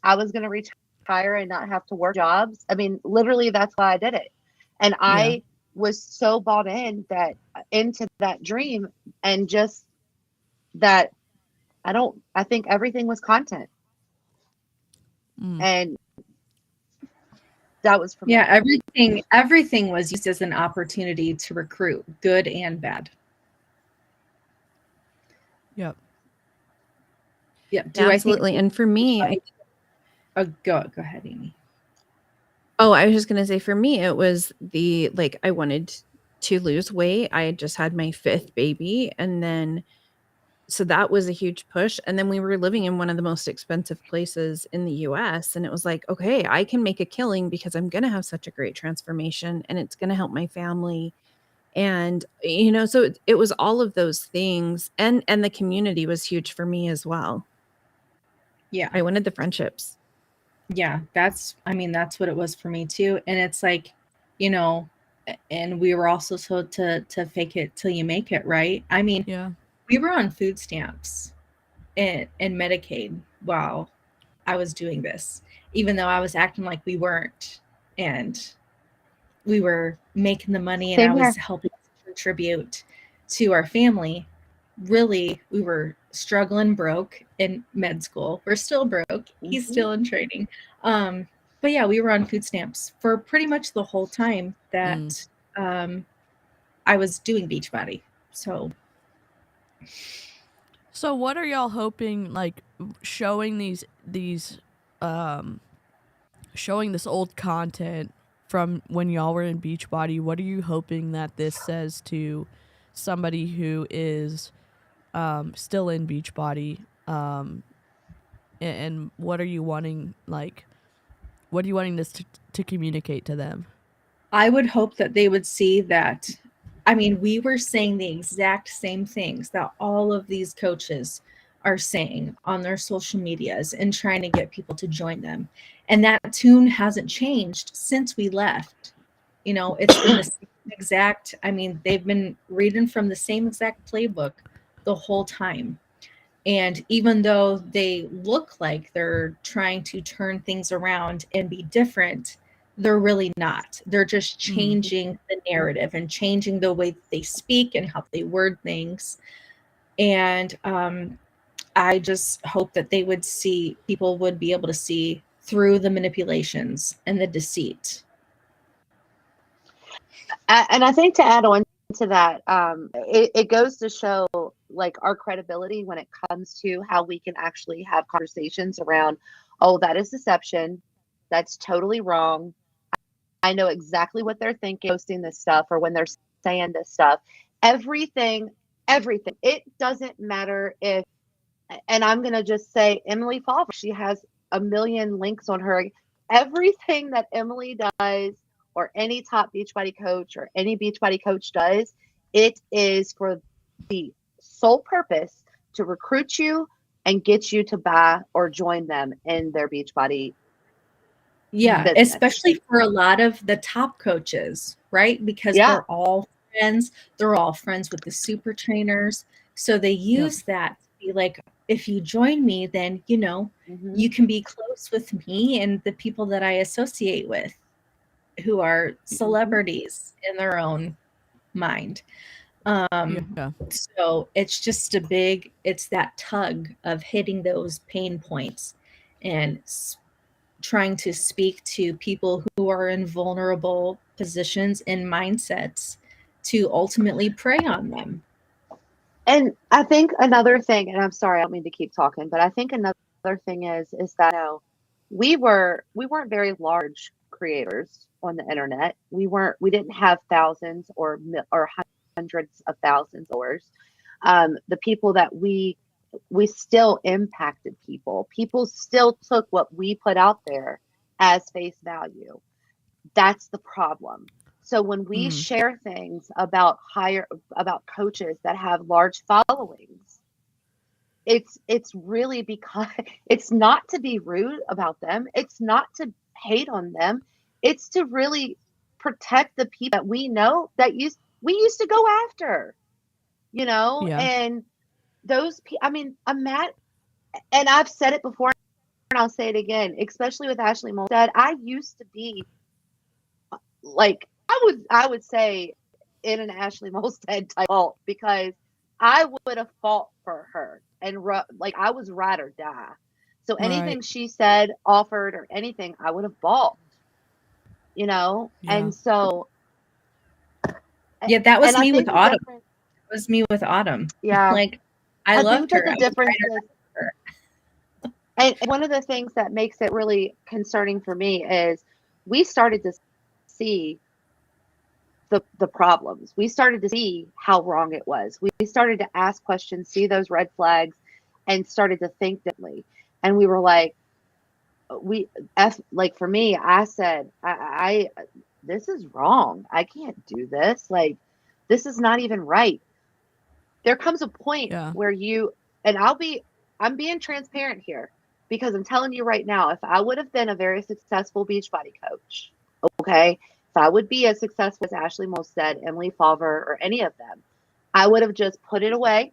I was going to retire and not have to work jobs. I mean, literally, that's why I did it. And I was so bought into that dream, and just that I think everything was content. And that was for me. Yeah, everything was used as an opportunity to recruit, good and bad. Yep. Yep. Absolutely. And for me, go ahead, Amy. Oh, I was just going to say, for me, it was I wanted to lose weight. I had just had my 5th baby. And then, so that was a huge push. And then we were living in one of the most expensive places in the US. And it was like, okay, I can make a killing because I'm going to have such a great transformation and it's going to help my family. And, so it was all of those things. And the community was huge for me as well. Yeah. I wanted the friendships. Yeah, that's what it was for me too. And it's like, and we were also told to fake it till you make it, right? I mean, we were on food stamps and Medicaid while I was doing this, even though I was acting like we weren't, and we were making the money, and I was helping contribute to our family. Really, we were struggling broke in med school. We're still broke. He's still in training. But yeah, we were on food stamps for pretty much the whole time that I was doing Beachbody. So what are y'all hoping, like, showing showing this old content from when y'all were in Beachbody? What are you hoping that this says to somebody who is still in Beachbody? And what are you wanting, what are you wanting this to communicate to them? I would hope that they would see that. I mean, we were saying the exact same things that all of these coaches are saying on their social medias and trying to get people to join them. And that tune hasn't changed since we left. It's been the same exact, they've been reading from the same exact playbook the whole time. And even though they look like they're trying to turn things around and be different, they're really not. They're just changing the narrative and changing the way that they speak and how they word things. And I just hope that people would be able to see through the manipulations and the deceit. And I think to add on to that, it goes to show like our credibility when it comes to how we can actually have conversations around, oh, that is deception. That's totally wrong. I know exactly what they're thinking, posting this stuff or when they're saying this stuff. Everything. It doesn't matter if, and I'm going to just say Emily Favre, she has a million links on her. Everything that Emily does or any top Beachbody coach or any Beachbody coach does, it is for the sole purpose to recruit you and get you to buy or join them in their Beachbody Yeah, business. especially for a lot of the top coaches, right? Because Yeah. they're all friends. They're all friends with the super trainers. So they use that to be like, if you join me, then, you know, you can be close with me and the people that I associate with who are celebrities in their own mind. So it's just it's that tug of hitting those pain points and trying to speak to people who are in vulnerable positions and mindsets to ultimately prey on them. And I think another thing, and I'm sorry, I don't mean to keep talking, but I think another thing is that, you know, we weren't very large creators on the internet. We didn't have thousands or hundreds of thousands of followers. The people that we still impacted people. People still took what we put out there as face value. That's the problem. So when we share things about coaches that have large followings, it's really because it's not to be rude about them. It's not to hate on them. It's to really protect the people that we know that we used to go after, you know, and those people, I mean, I'm mad, and I've said it before and I'll say it again, especially with Ashley Molstead. I used to be like, I would say in an Ashley Molstead type fault, because I would have fought for her and like I was ride or die. So anything she said, offered, or anything, I would have balked, you know? And so. Yeah, that was me with Autumn. It was me with Autumn. Yeah. Like, I loved her. The difference is, and one of the things that makes it really concerning for me is we started to see the problems. We started to see how wrong it was. We started to ask questions, see those red flags, and started to think differently. And we were like, like for me, I said, I this is wrong. I can't do this. Like, this is not even right. There comes a point where I'm being transparent here, because I'm telling you right now, if I would have been a very successful Beachbody coach, okay, if I would be as successful as Ashley Molstead, Emily Favre, or any of them, I would have just put it away,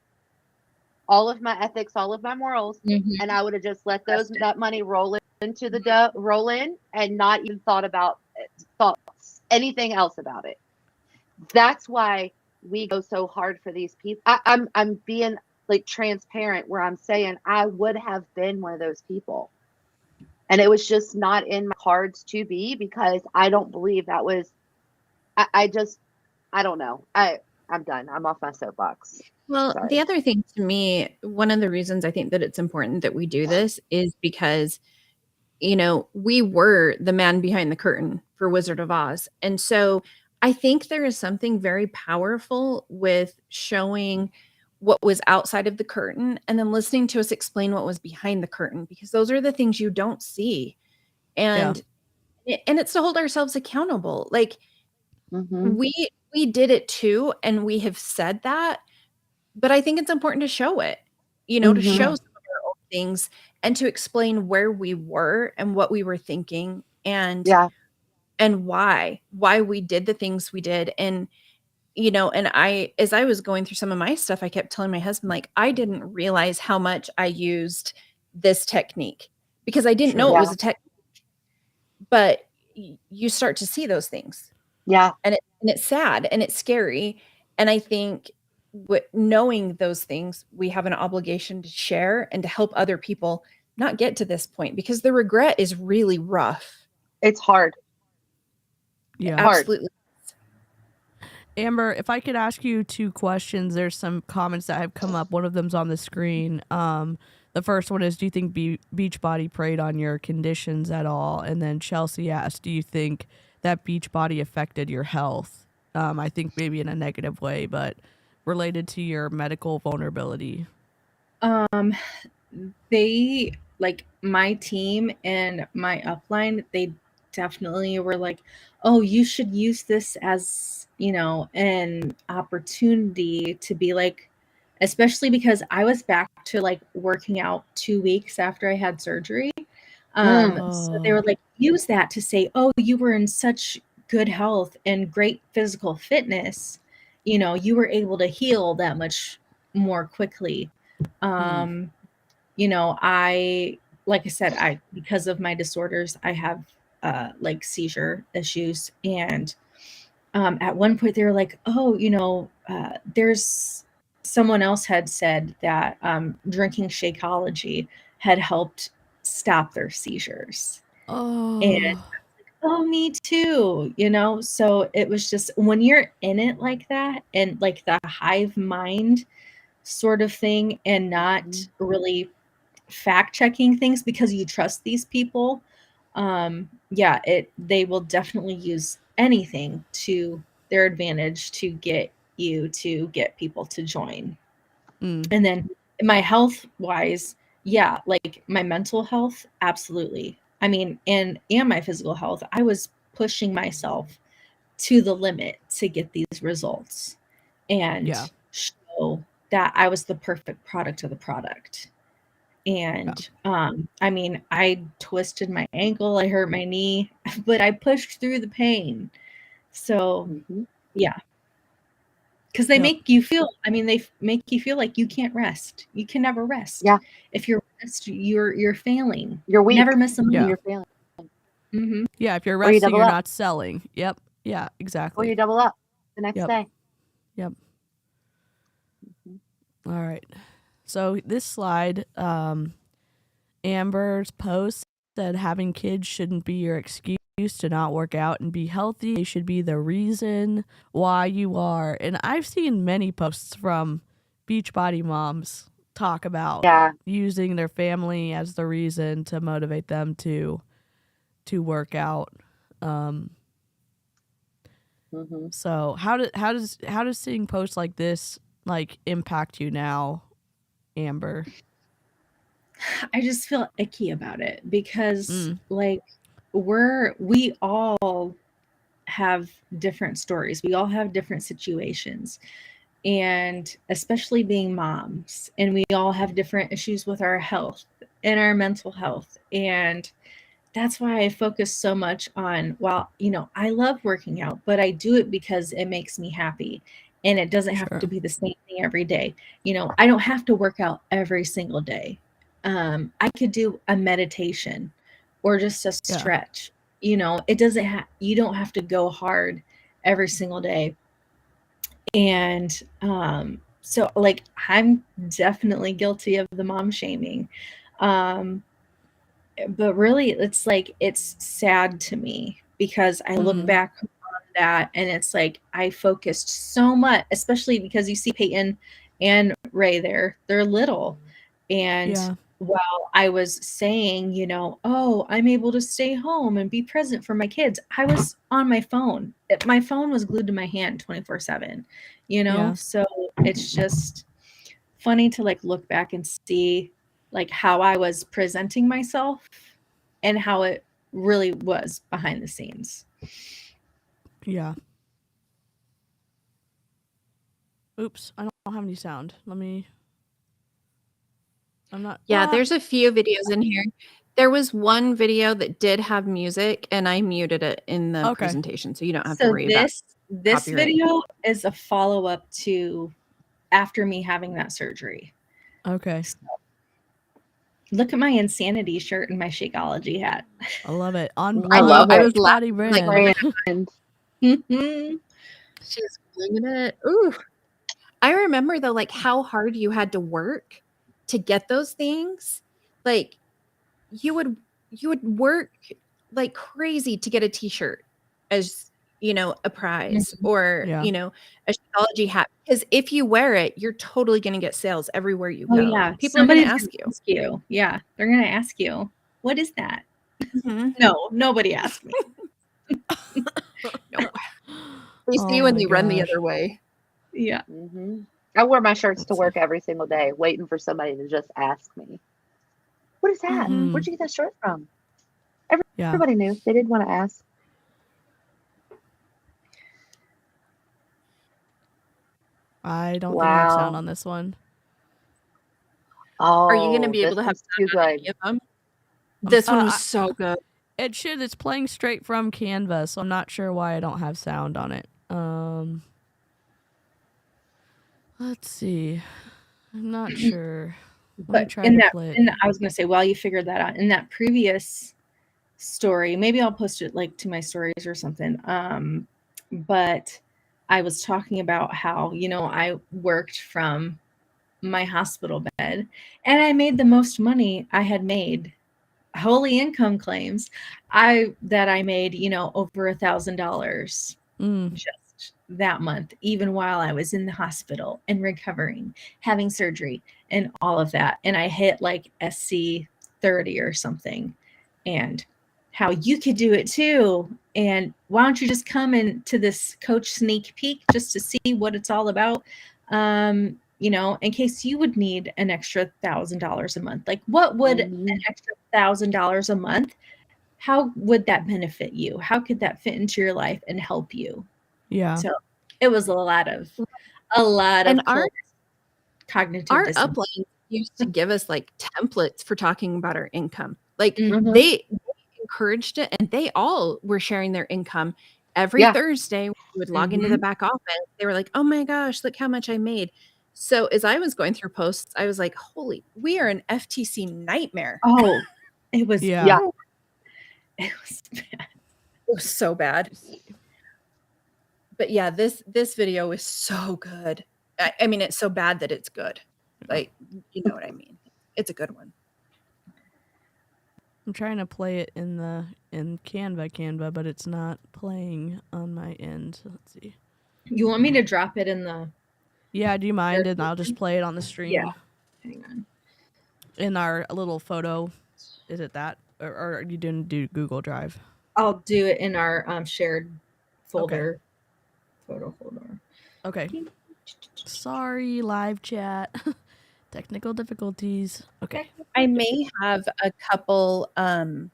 all of my ethics, all of my morals, and I would have just let that money roll in and not even thought anything else about it. That's why we go so hard for these people. I'm being like transparent, where I'm saying I would have been one of those people, and it was just not in my cards to be, because I don't believe that was. I don't know. I'm done. I'm off my soapbox. Well, the other thing to me, one of the reasons I think that it's important that we do this is because, you know, we were the man behind the curtain for Wizard of Oz. And so I think there is something very powerful with showing what was outside of the curtain and then listening to us explain what was behind the curtain, because those are the things you don't see. And it's to hold ourselves accountable. Like, we did it too, and we have said that, but I think it's important to show it, you know, to show some of our own things and to explain where we were and what we were thinking and why we did the things we did. And, you know, and as I was going through some of my stuff, I kept telling my husband, like, I didn't realize how much I used this technique, because I didn't know it was a technique, but you start to see those things. Yeah. And it's sad and it's scary. And I think knowing those things, we have an obligation to share and to help other people not get to this point, because the regret is really rough. It's hard. Yeah. Absolutely. Amber, if I could ask you 2 questions, there's some comments that have come up. One of them's on the screen. The first one is, do you think Beachbody preyed on your conditions at all? And then Chelsea asked, do you think that Beachbody affected your health? I think maybe in a negative way, but related to your medical vulnerability. They, like, my team and my upline, they definitely were like, oh, you should use this as, an opportunity to be like, especially because I was back to like working out 2 weeks after I had surgery. So they were like, use that to say, oh, you were in such good health and great physical fitness, you were able to heal that much more quickly. I, like I said, because of my disorders, I have like seizure issues. And at one point they were like, oh, there's someone else had said that drinking Shakeology had helped stop their seizures. And oh, me too, so it was just, when you're in it like that, and like the hive mind sort of thing, and not really fact checking things because you trust these people, they will definitely use anything to their advantage to get people to join. And then my health wise, like my mental health, absolutely. I mean, and my physical health, I was pushing myself to the limit to get these results and show that I was the perfect product of the product. And I mean, I twisted my ankle, I hurt my knee, but I pushed through the pain. So yeah, because they make you feel, they make you feel like you can't rest. You can never rest. Yeah. If you're rest, you're failing. You're weak. Never miss a moment. You're failing. Yeah, if you're resting, you're not selling. Yep. Yeah, exactly. Or you double up the next day. Yep. All right. So this slide, Amber's post said having kids shouldn't be your excuse to not work out and be healthy. They should be the reason why you are. And I've seen many posts from Beachbody moms talk about using their family as the reason to motivate them to work out. So how does seeing posts like this like impact you now, Amber? I just feel icky about it because like we all have different stories. We all have different situations. And especially being moms, and we all have different issues with our health and our mental health. And that's why I focus so much on, I love working out, but I do it because it makes me happy. And it doesn't have to be the same thing every day. I don't have to work out every single day. I could do a meditation or just a stretch. It doesn't you don't have to go hard every single day. And so like I'm definitely guilty of the mom shaming. But really it's like, it's sad to me because I look back on that and it's like I focused so much, especially because you see Peyton and Ray there, they're little. And while I was saying, oh, I'm able to stay home and be present for my kids, I was on my phone. My phone was glued to my hand 24/7, So it's just funny to like look back and see like how I was presenting myself and how it really was behind the scenes. Yeah. Oops, I don't have any sound. I'm not. Yeah, there's a few videos in here. There was one video that did have music, and I muted it in the presentation, so you don't have to worry about this video is a follow-up to after me having that surgery. Okay. So, look at my insanity shirt and my Shakeology hat. I love it. I love it. I was Body brand. Like, she's bringing it. Ooh. I remember though, like how hard you had to work to get those things. Like you would work like crazy to get a t-shirt as a prize or, Yeah. a Shakeology hat. Because if you wear it, you're totally going to get sales everywhere you go. Oh yeah, People are going to somebody's ask gonna you. ask you. Yeah, they're gonna ask you, what is that? Mhm. No, nobody asked me. No. They see you Oh when my they run the gosh. other way. Yeah. I wear my shirts to Let's work see. every single day, waiting for somebody to just ask me, "What is that? Mhm. Where'd you get that shirt from?" Yeah. Everybody knew. They didn't want to ask. I don't think I have sound Wow. on this one. Are you going to Oh, be able this to have one's too sound on any good. of them? This one was I- so good. It should. It's playing straight from Canva, so I'm not sure why I don't have sound on it. Let's see. I'm not sure. Let me But try to play it. I was gonna say, while you figured that out, in that previous story, maybe I'll post it like to my stories or something. But I was talking about how, I worked from my hospital bed and I made the most money I had made. Holy income claims that I made, over $1,000 just that month, even while I was in the hospital and recovering, having surgery and all of that. And I hit like SC 30 or something. And how you could do it too. And why don't you just come into this coach sneak peek just to see what it's all about? In case you would need an extra $1,000 a month. Like, what would an extra $1,000 a month? How would that benefit you? How could that fit into your life and help you? Yeah. So it was a lot of And our cognitive dissonance. upline used to give us like templates for talking about our income. Like Mhm. they encouraged it, and they all were sharing their income every Yeah. Thursday. When we would log into the back office. They were like, "Oh my gosh, look how much I made." So as I was going through posts, I was like, "Holy, we are an FTC nightmare." Oh, it was Yeah. It was bad. It was so bad. But yeah, this video was so good. I mean, it's so bad that it's good. Like, you know what I mean? It's a good one. I'm trying to play it in Canva, but it's not playing on my end. So let's see. You want me to drop it in the? Yeah, do you mind? And I'll just play it on the stream. Yeah. Hang on. In our little photo. Is it that? Or are you doing Google Drive? I'll do it in our shared folder. Photo folder. Okay. Sorry, live chat. Technical difficulties. Okay. I may have a couple videos,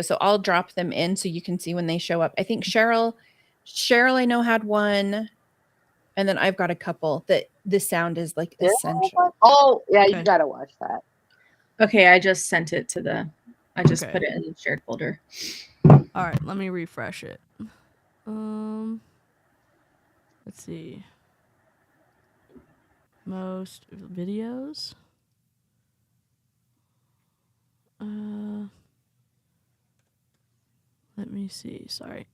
so I'll drop them in so you can see when they show up. I think Cheryl I know had one, and then I've got a couple that the sound is like essential. Oh, yeah, Okay. you gotta watch that. Okay, I just sent it to I just put it in the shared folder. All right, let me refresh it. Let's see. Most videos. Let me see. Sorry.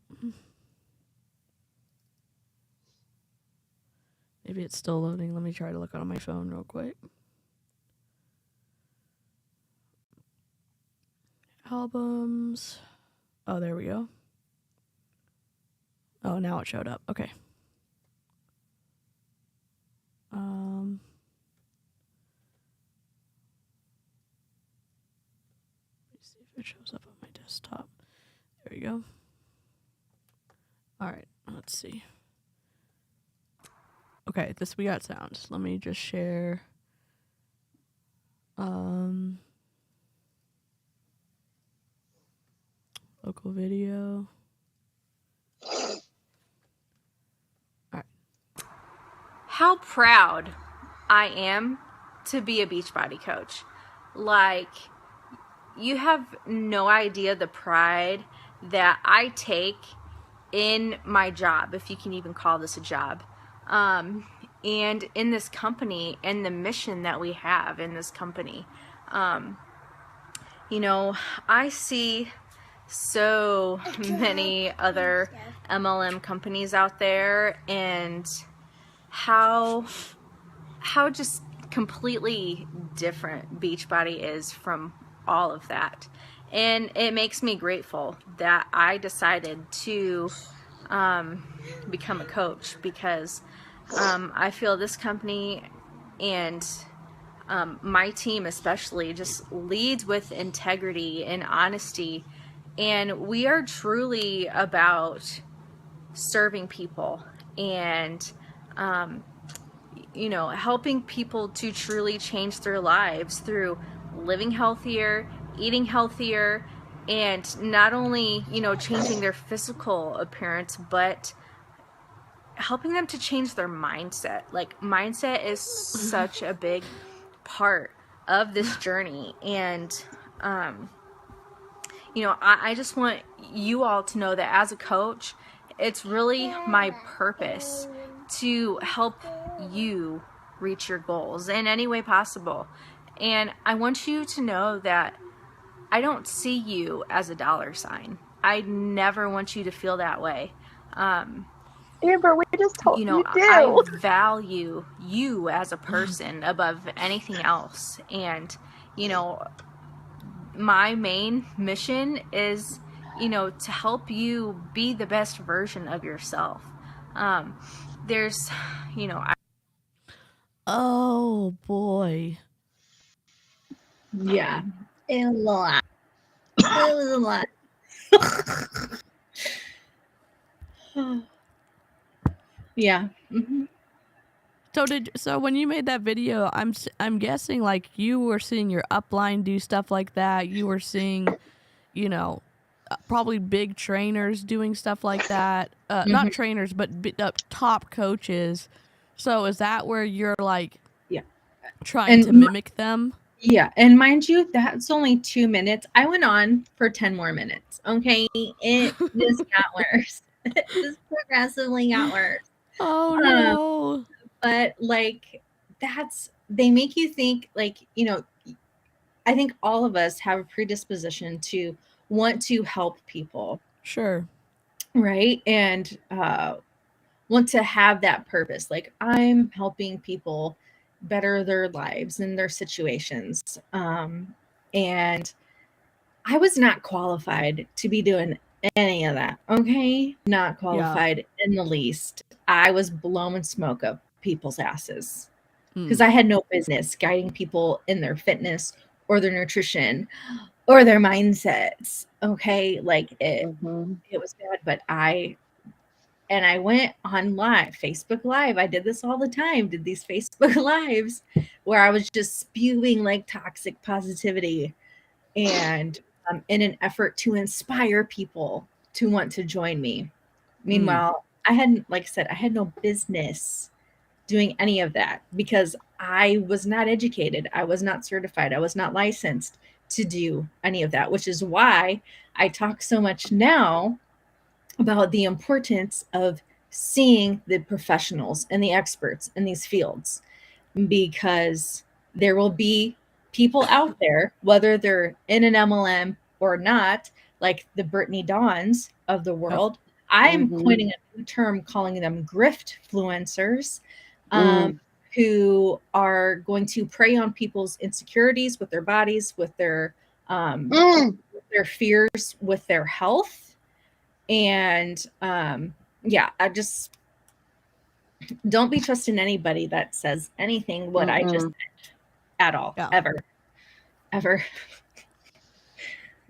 Maybe it's still loading. Let me try to look on my phone real quick. Albums. Oh, there we go. Oh, now it showed up. Okay. Let me see if it shows up on my desktop. There we go. All right, let's see. Okay, we got sound. Let me just share. Local video. All right. How proud I am to be a Beachbody coach. Like, you have no idea the pride that I take in my job, if you can even call this a job, and in this company and the mission that we have in this company. I see so many other MLM companies out there, and how just completely different Beachbody is from all of that. And it makes me grateful that I decided to become a coach, because I feel this company and my team especially just leads with integrity and honesty. And we are truly about serving people and, helping people to truly change their lives through living healthier, eating healthier, and not only, changing their physical appearance, but helping them to change their mindset. Like, mindset is such a big part of this journey. And, I just want you all to know that as a coach, it's really my purpose to help you reach your goals in any way possible. And I want you to know that I don't see you as a dollar sign. I never want you to feel that way. Amber, we just told you do. I value you as a person above anything else. And, my main mission is, to help you be the best version of yourself. There's, Oh boy. Yeah. A lot. A lot. Yeah. Mm-hmm. So when you made that video, I'm guessing like you were seeing your upline do stuff like that. You were seeing, probably big trainers doing stuff like that. Not trainers, but top coaches. So is that where you're like, Yeah, trying to mimic them? Yeah, and mind you, that's only 2 minutes. I went on for 10 more minutes. Okay, it just got worse. It just progressively got worse. Oh no. But like, they make you think, like, I think all of us have a predisposition to want to help people. Sure. Right. And want to have that purpose. Like, I'm helping people better their lives and their situations. And I was not qualified to be doing any of that. Okay. Not qualified in the least. I was blowing smoke up people's asses because I had no business guiding people in their fitness or their nutrition or their mindsets. Okay. Like it was bad, but I went on live, Facebook Live. I did this all the time, did these Facebook Lives where I was just spewing like toxic positivity and in an effort to inspire people to want to join me. Meanwhile, I hadn't, like I said, I had no business doing any of that because I was not educated. I was not certified. I was not licensed to do any of that, which is why I talk so much now about the importance of seeing the professionals and the experts in these fields, because there will be people out there, whether they're in an MLM or not, like the Brittany Dawns of the world. I am coining a new term, calling them griftfluencers, who are going to prey on people's insecurities with their bodies, with their fears, with their health. And I just don't be trusting anybody that says anything what I just said at all, ever.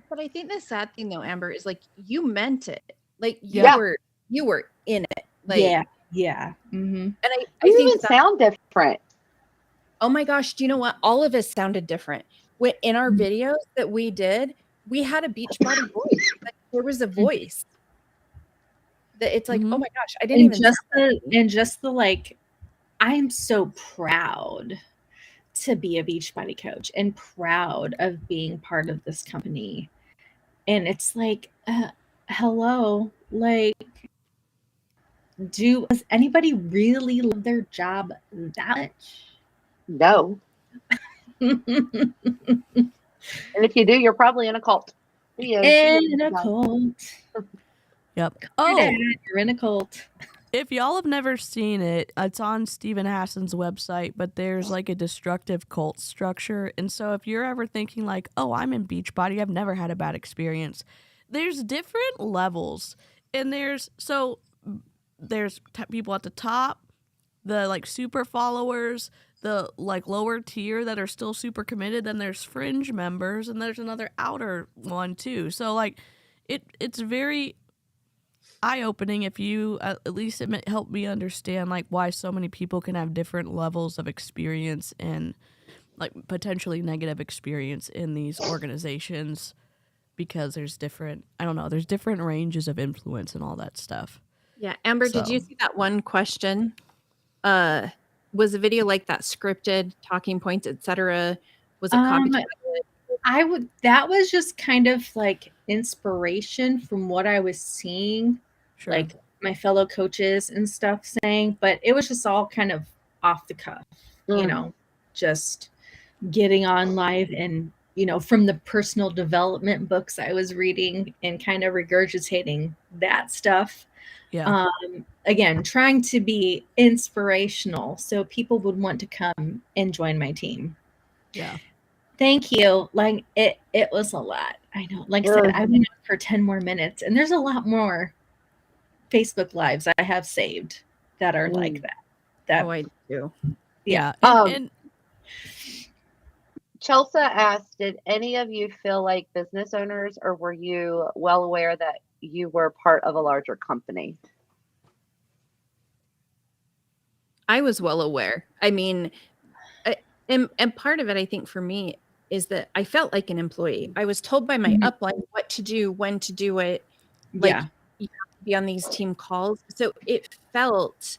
But I think the sad thing though, Amber, is like you meant it. Like you were in it. Like yeah. Mm-hmm. And I you think even sound different. Oh my gosh, do you know what? All of us sounded different. In our videos that we did, we had a Beachbody voice. Like, there was a voice. That it's like, oh my gosh, I didn't just the like, I am so proud to be a Beachbody coach and proud of being part of this company. And it's like, hello, like, does anybody really love their job that much? No. And if you do, you're probably in a cult. In a cult. Yep. Oh, you're in a cult. If y'all have never seen it, it's on Stephen Hassan's website, but there's like a destructive cult structure. And so if you're ever thinking like, oh, I'm in Beachbody, I've never had a bad experience, there's different levels. And there's people at the top, the like super followers, the like lower tier that are still super committed, then there's fringe members, and there's another outer one too. So like it's very eye-opening if you at least it helped me understand like why so many people can have different levels of experience and like potentially negative experience in these organizations, because there's different ranges of influence and all that stuff. Yeah, Amber, did you see that one question? Was a video like that scripted, talking points, etc.? Was it copycat? That was just kind of like inspiration from what I was seeing, Sure. like my fellow coaches and stuff saying, but it was just all kind of off the cuff, you know, just getting on live and, you know, from the personal development books I was reading and kind of regurgitating that stuff. Yeah. Again, trying to be inspirational so people would want to come and join my team. Yeah. Thank you. Like it was a lot. I know. Like I said, I went on for 10 more minutes, and there's a lot more Facebook lives I have saved that are like that. Oh, I do. Yeah. And Chelsea asked, did any of you feel like business owners, or were you well aware that you were part of a larger company? I was well aware. I mean, and part of it, I think, for me, is that I felt like an employee. I was told by my upline what to do, when to do it. Like, you have to be on these team calls. So it felt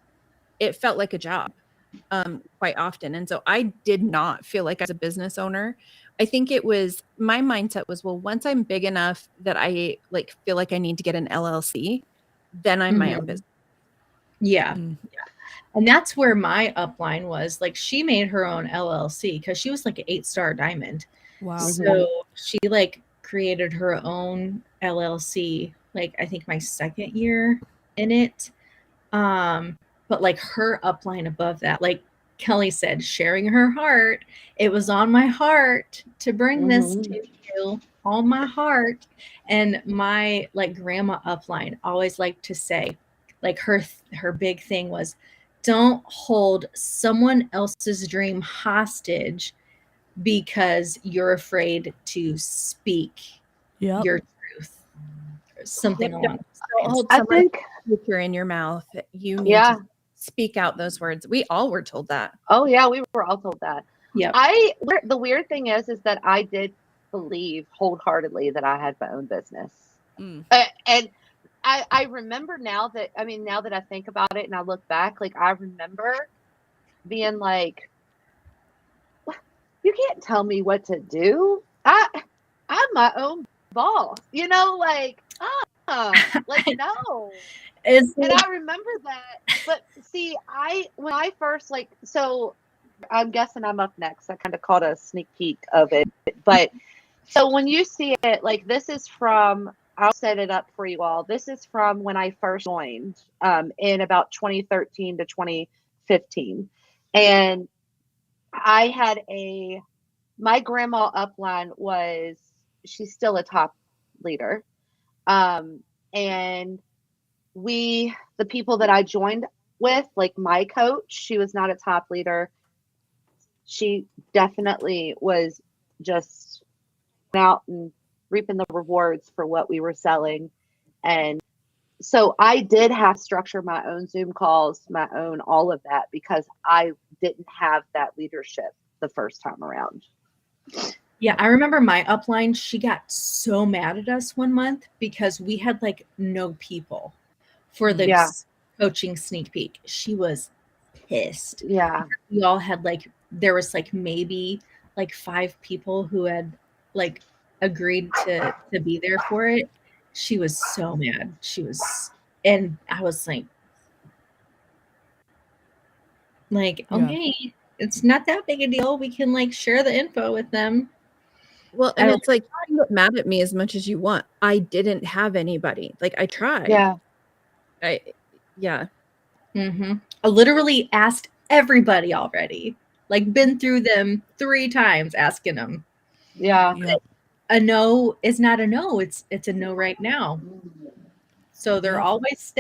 like a job quite often. And so I did not feel like I was a business owner. I think it was, my mindset was, well, once I'm big enough that I like feel like I need to get an LLC, then I'm my own business. Yeah. And that's where my upline was. Like, she made her own LLC because she was like an 8-star diamond. Wow. So she like created her own LLC, like I think my second year in it. But like her upline above that, like Kelly said, sharing her heart. It was on my heart to bring this to you, on my heart. And my like grandma upline always liked to say, like her big thing was, don't hold someone else's dream hostage because you're afraid to speak your truth. Something along those lines. Don't hold someone's future in your mouth. You need to speak out those words. We all were told that. Oh yeah, we were all told that. Yeah. The weird thing is that I did believe wholeheartedly that I had my own business. And I remember now that I think about it and I look back, like I remember being like, you can't tell me what to do. I'm my own boss, you know, like, like, no. And I remember that. But see, when I first, like, so I'm guessing I'm up next. I kind of caught a sneak peek of it. But so when you see it, like, this is from, I'll set it up for you all. This is from when I first joined in about 2013 to 2015. And I had my grandma upline she's still a top leader. And the people that I joined with, like my coach, she was not a top leader. She definitely was just out and reaping the rewards for what we were selling. And so I did have to structure my own Zoom calls, my own all of that, because I didn't have that leadership the first time around. Yeah, I remember my upline, she got so mad at us one month because we had like no people for the coaching sneak peek. She was pissed. Yeah. We all had like, there was like maybe like 5 people who had like agreed to be there for it. She was so mad. And I was like, okay, it's not that big a deal. We can like share the info with them. Well, and it's like, you get mad at me as much as you want. I didn't have anybody. Like, I tried. Yeah. Yeah. Mm-hmm. I literally asked everybody already. Like, been through them 3 times asking them. Yeah. Yep. A no is not a no. It's a no right now. So they're Yep. always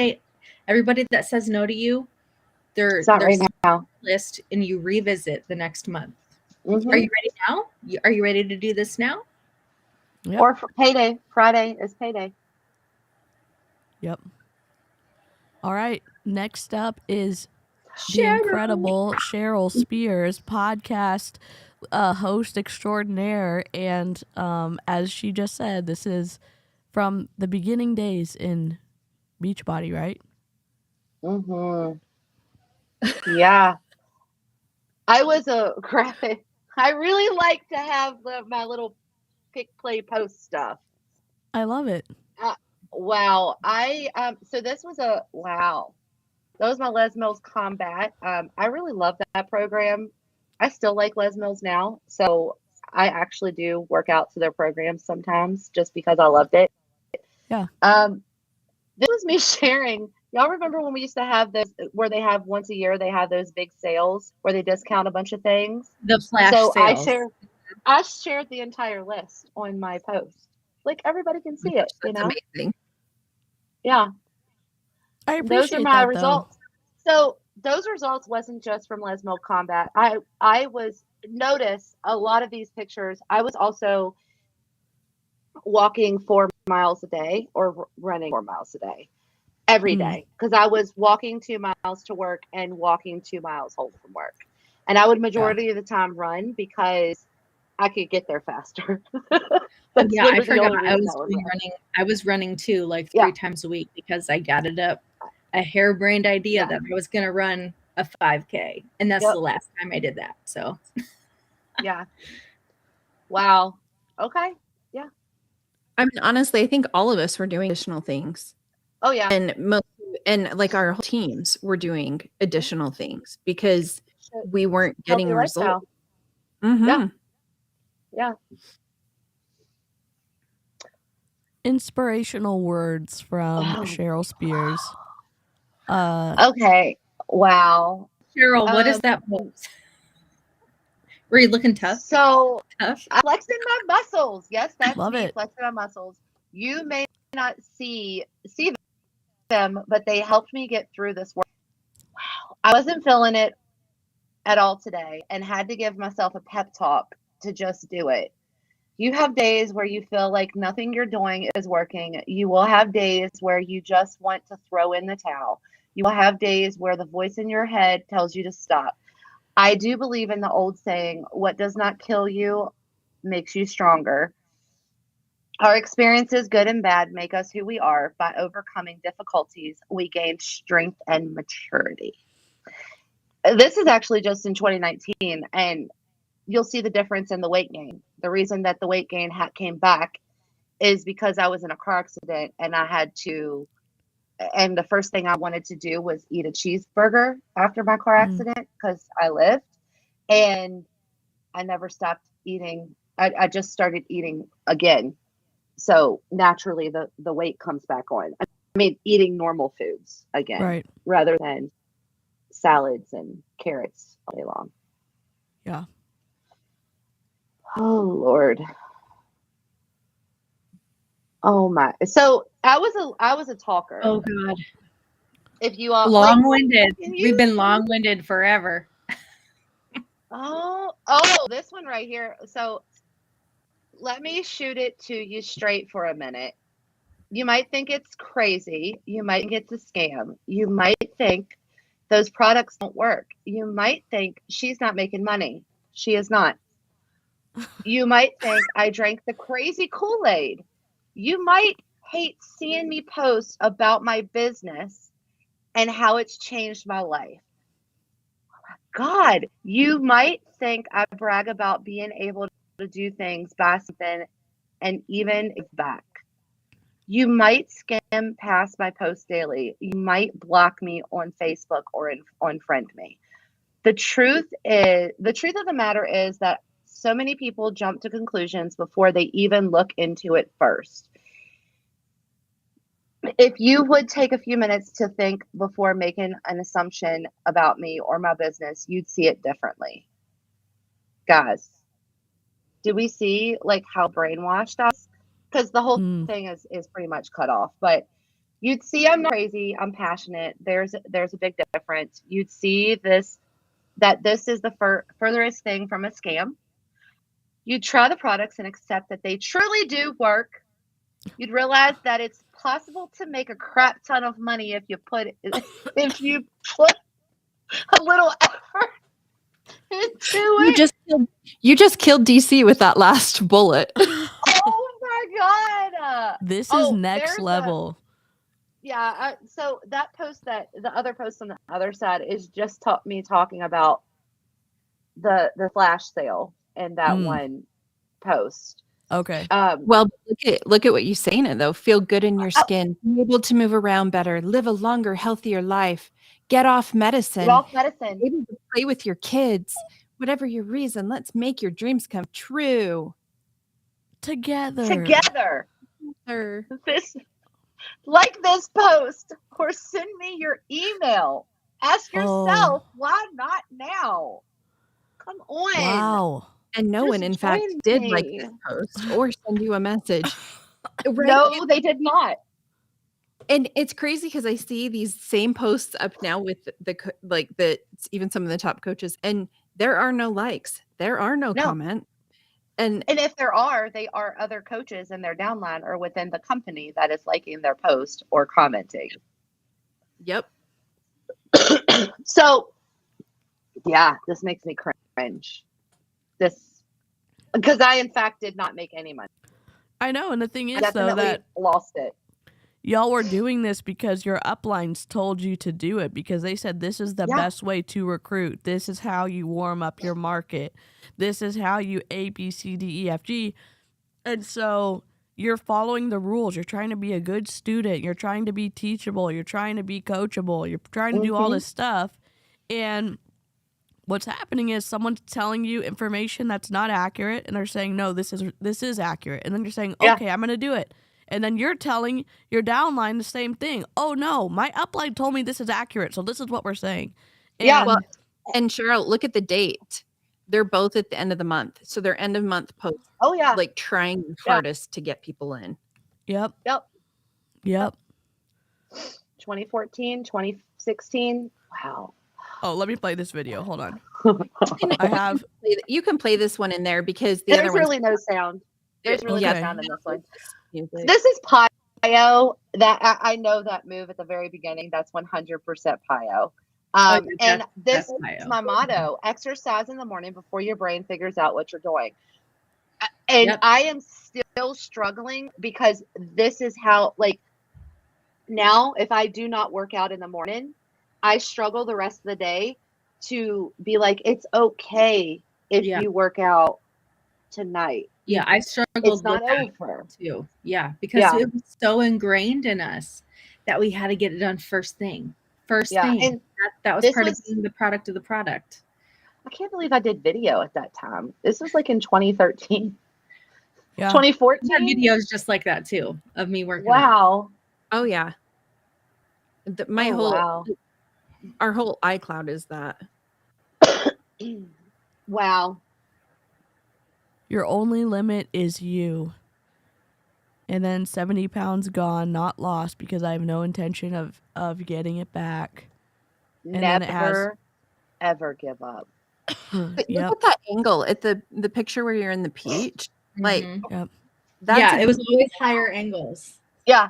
everybody that says no to you, It's not right now. list and you revisit the next month. Mhm. Are you ready now? Are you ready to do this now? Yep. Or for payday. Friday is payday. Yep. All right. Next up is the Cheryl. incredible Cheryl Spears, podcast host extraordinaire. And as she just said, this is from the beginning days in Beachbody, right? Mm-hmm. Yeah. I was a graphic. I really like to have my little pick, play, post stuff. I love it. Wow. So this was wow. That was my Les Mills Combat. I really love that program. I still like Les Mills now. So I actually do work out to their programs sometimes just because I loved it. Yeah. This was me sharing. Y'all remember when we used to have those where they have once a year, they have those big sales where they discount a bunch of things? The flash So sales. I shared the entire list on my post. Like everybody can see it, you That's know? amazing. Yeah. I Those appreciate are my that, results. So those results wasn't just from Les Mills Combat. I was notice a lot of these pictures. I was also walking 4 miles a day or running 4 miles a day every day because I was walking 2 miles to work and walking 2 miles home from work. And I would majority of the time run because I could get there faster. That's Yeah, I literally the forgot. only I reason was running. running. I was running too, like 3 Yeah. times a week because I gathered up a harebrained idea Yeah. that I was going to run a 5K, and that's Yep. the last time I did that. So Yeah. Wow. Okay. Yeah. I mean, honestly, I think all of us were doing additional things. Oh yeah. And like our whole teams were doing additional things because we weren't getting Healthy lifestyle. results. Mhm. Yeah. Yeah. Inspirational words from Oh. Cheryl Spears. Okay. Wow. Cheryl, what is that pose? Were you looking tough? So Tough? I'm flexing my muscles. Yes, that's Love me it. flexing my muscles. You may not see them, but they helped me get through this work. Wow. I wasn't feeling it at all today and had to give myself a pep talk to just do it. You have days where you feel like nothing you're doing is working. You will have days where you just want to throw in the towel. You will have days where the voice in your head tells you to stop. I do believe in the old saying, what does not kill you makes you stronger. Our experiences, good and bad, make us who we are. By overcoming difficulties, we gain strength and maturity. This is actually just in 2019, and you'll see the difference in the weight gain. The reason that the weight gain came back is because I was in a car accident and and the first thing I wanted to do was eat a cheeseburger after my car accident because I lived, and I never stopped eating. I just started eating again. So naturally the weight comes back on. I mean, eating normal foods again, Right. rather than salads and carrots all day long. Yeah. Oh Lord. Oh my. So I was a talker. Oh God. If you all Long-winded. Like, We've been long-winded forever. Oh, this one right here. So let me shoot it to you straight for a minute. You might think it's crazy. You might think it's a scam. You might think those products don't work. You might think she's not making money. She is not. You might think I drank the crazy Kool-Aid. You might hate seeing me post about my business and how it's changed my life. God, you might think I brag about being able to do things by something and even back. You might skim past my post daily. You might block me on Facebook or unfriend me. The truth of the matter is that so many people jump to conclusions before they even look into it first. if you would take a few minutes to think before making an assumption about me or my business, you'd see it differently. Guys, do we see like how brainwashed us? Because the whole thing is pretty much cut off. But you'd see I'm not crazy. I'm passionate. There's a big difference. You'd see that this is the furthest thing from a scam. You'd try the products and accept that they truly do work. You'd realize that it's possible to make a crap ton of money if you put a little effort into it. You just killed DC with that last bullet. Oh my God. This is next level. So that post, that the other post on the other side is just me talking about the flash sale in that one post. Okay. Well, look at what you're saying it though. Feel good in your skin, be able to move around better, live a longer, healthier life, get off medicine, able to play with your kids, whatever your reason. Let's make your dreams come true together. This, like this post, or send me your email. Ask yourself, why not now? Come on. Wow. And no one, in fact, did like this post or send you a message. Right? No, they did not. And it's crazy because I see these same posts up now with even some of the top coaches, and there are no likes, there are no comments, and if there are, they are other coaches in their downline or within the company that is liking their post or commenting. Yep. So, yeah, this makes me cringe. Because I, in fact, did not make any money. I know, and the thing is, though, that lost it. Y'all were doing this because your uplines told you to do it, because they said this is the best way to recruit. This is how you warm up your market. This is how you A, B, C, D, E, F, G. And so you're following the rules. You're trying to be a good student. You're trying to be teachable. You're trying to be coachable. You're trying to do all this stuff. And what's happening is someone's telling you information that's not accurate, and they're saying, no, this is accurate. And then you're saying, okay, I'm going to do it. And then you're telling your downline the same thing. Oh, no, my upline told me this is accurate, so this is what we're saying. And, and Cheryl, look at the date. They're both at the end of the month. So they're end of month posts. Oh, yeah. Like trying their hardest to get people in. Yep. 2014, 2016. Wow. Oh, let me play this video. Hold on. You can play this one in there because there's really no sound. There's really no sound in this one. This is Pio. That I know that move at the very beginning. That's 100% Pio. And this is my motto: exercise in the morning before your brain figures out what you're doing. And I am still struggling because this is how, like, now if I do not work out in the morning, I struggle the rest of the day to be like, it's okay if you work out tonight. Yeah, I struggled it's not with over too. Yeah, because it was so ingrained in us that we had to get it done first thing. And that was part of being the product of the product. I can't believe I did video at that time. This was like in 2013. 2014. I had videos just like that too of me working. Wow. Oh yeah. Our whole iCloud is that. Wow. Your only limit is you. And then 70 pounds gone, not lost, because I have no intention of getting it back. And never, ever give up. But look at that angle at the picture where you're in the peach. Like, it was always higher angles. Yeah.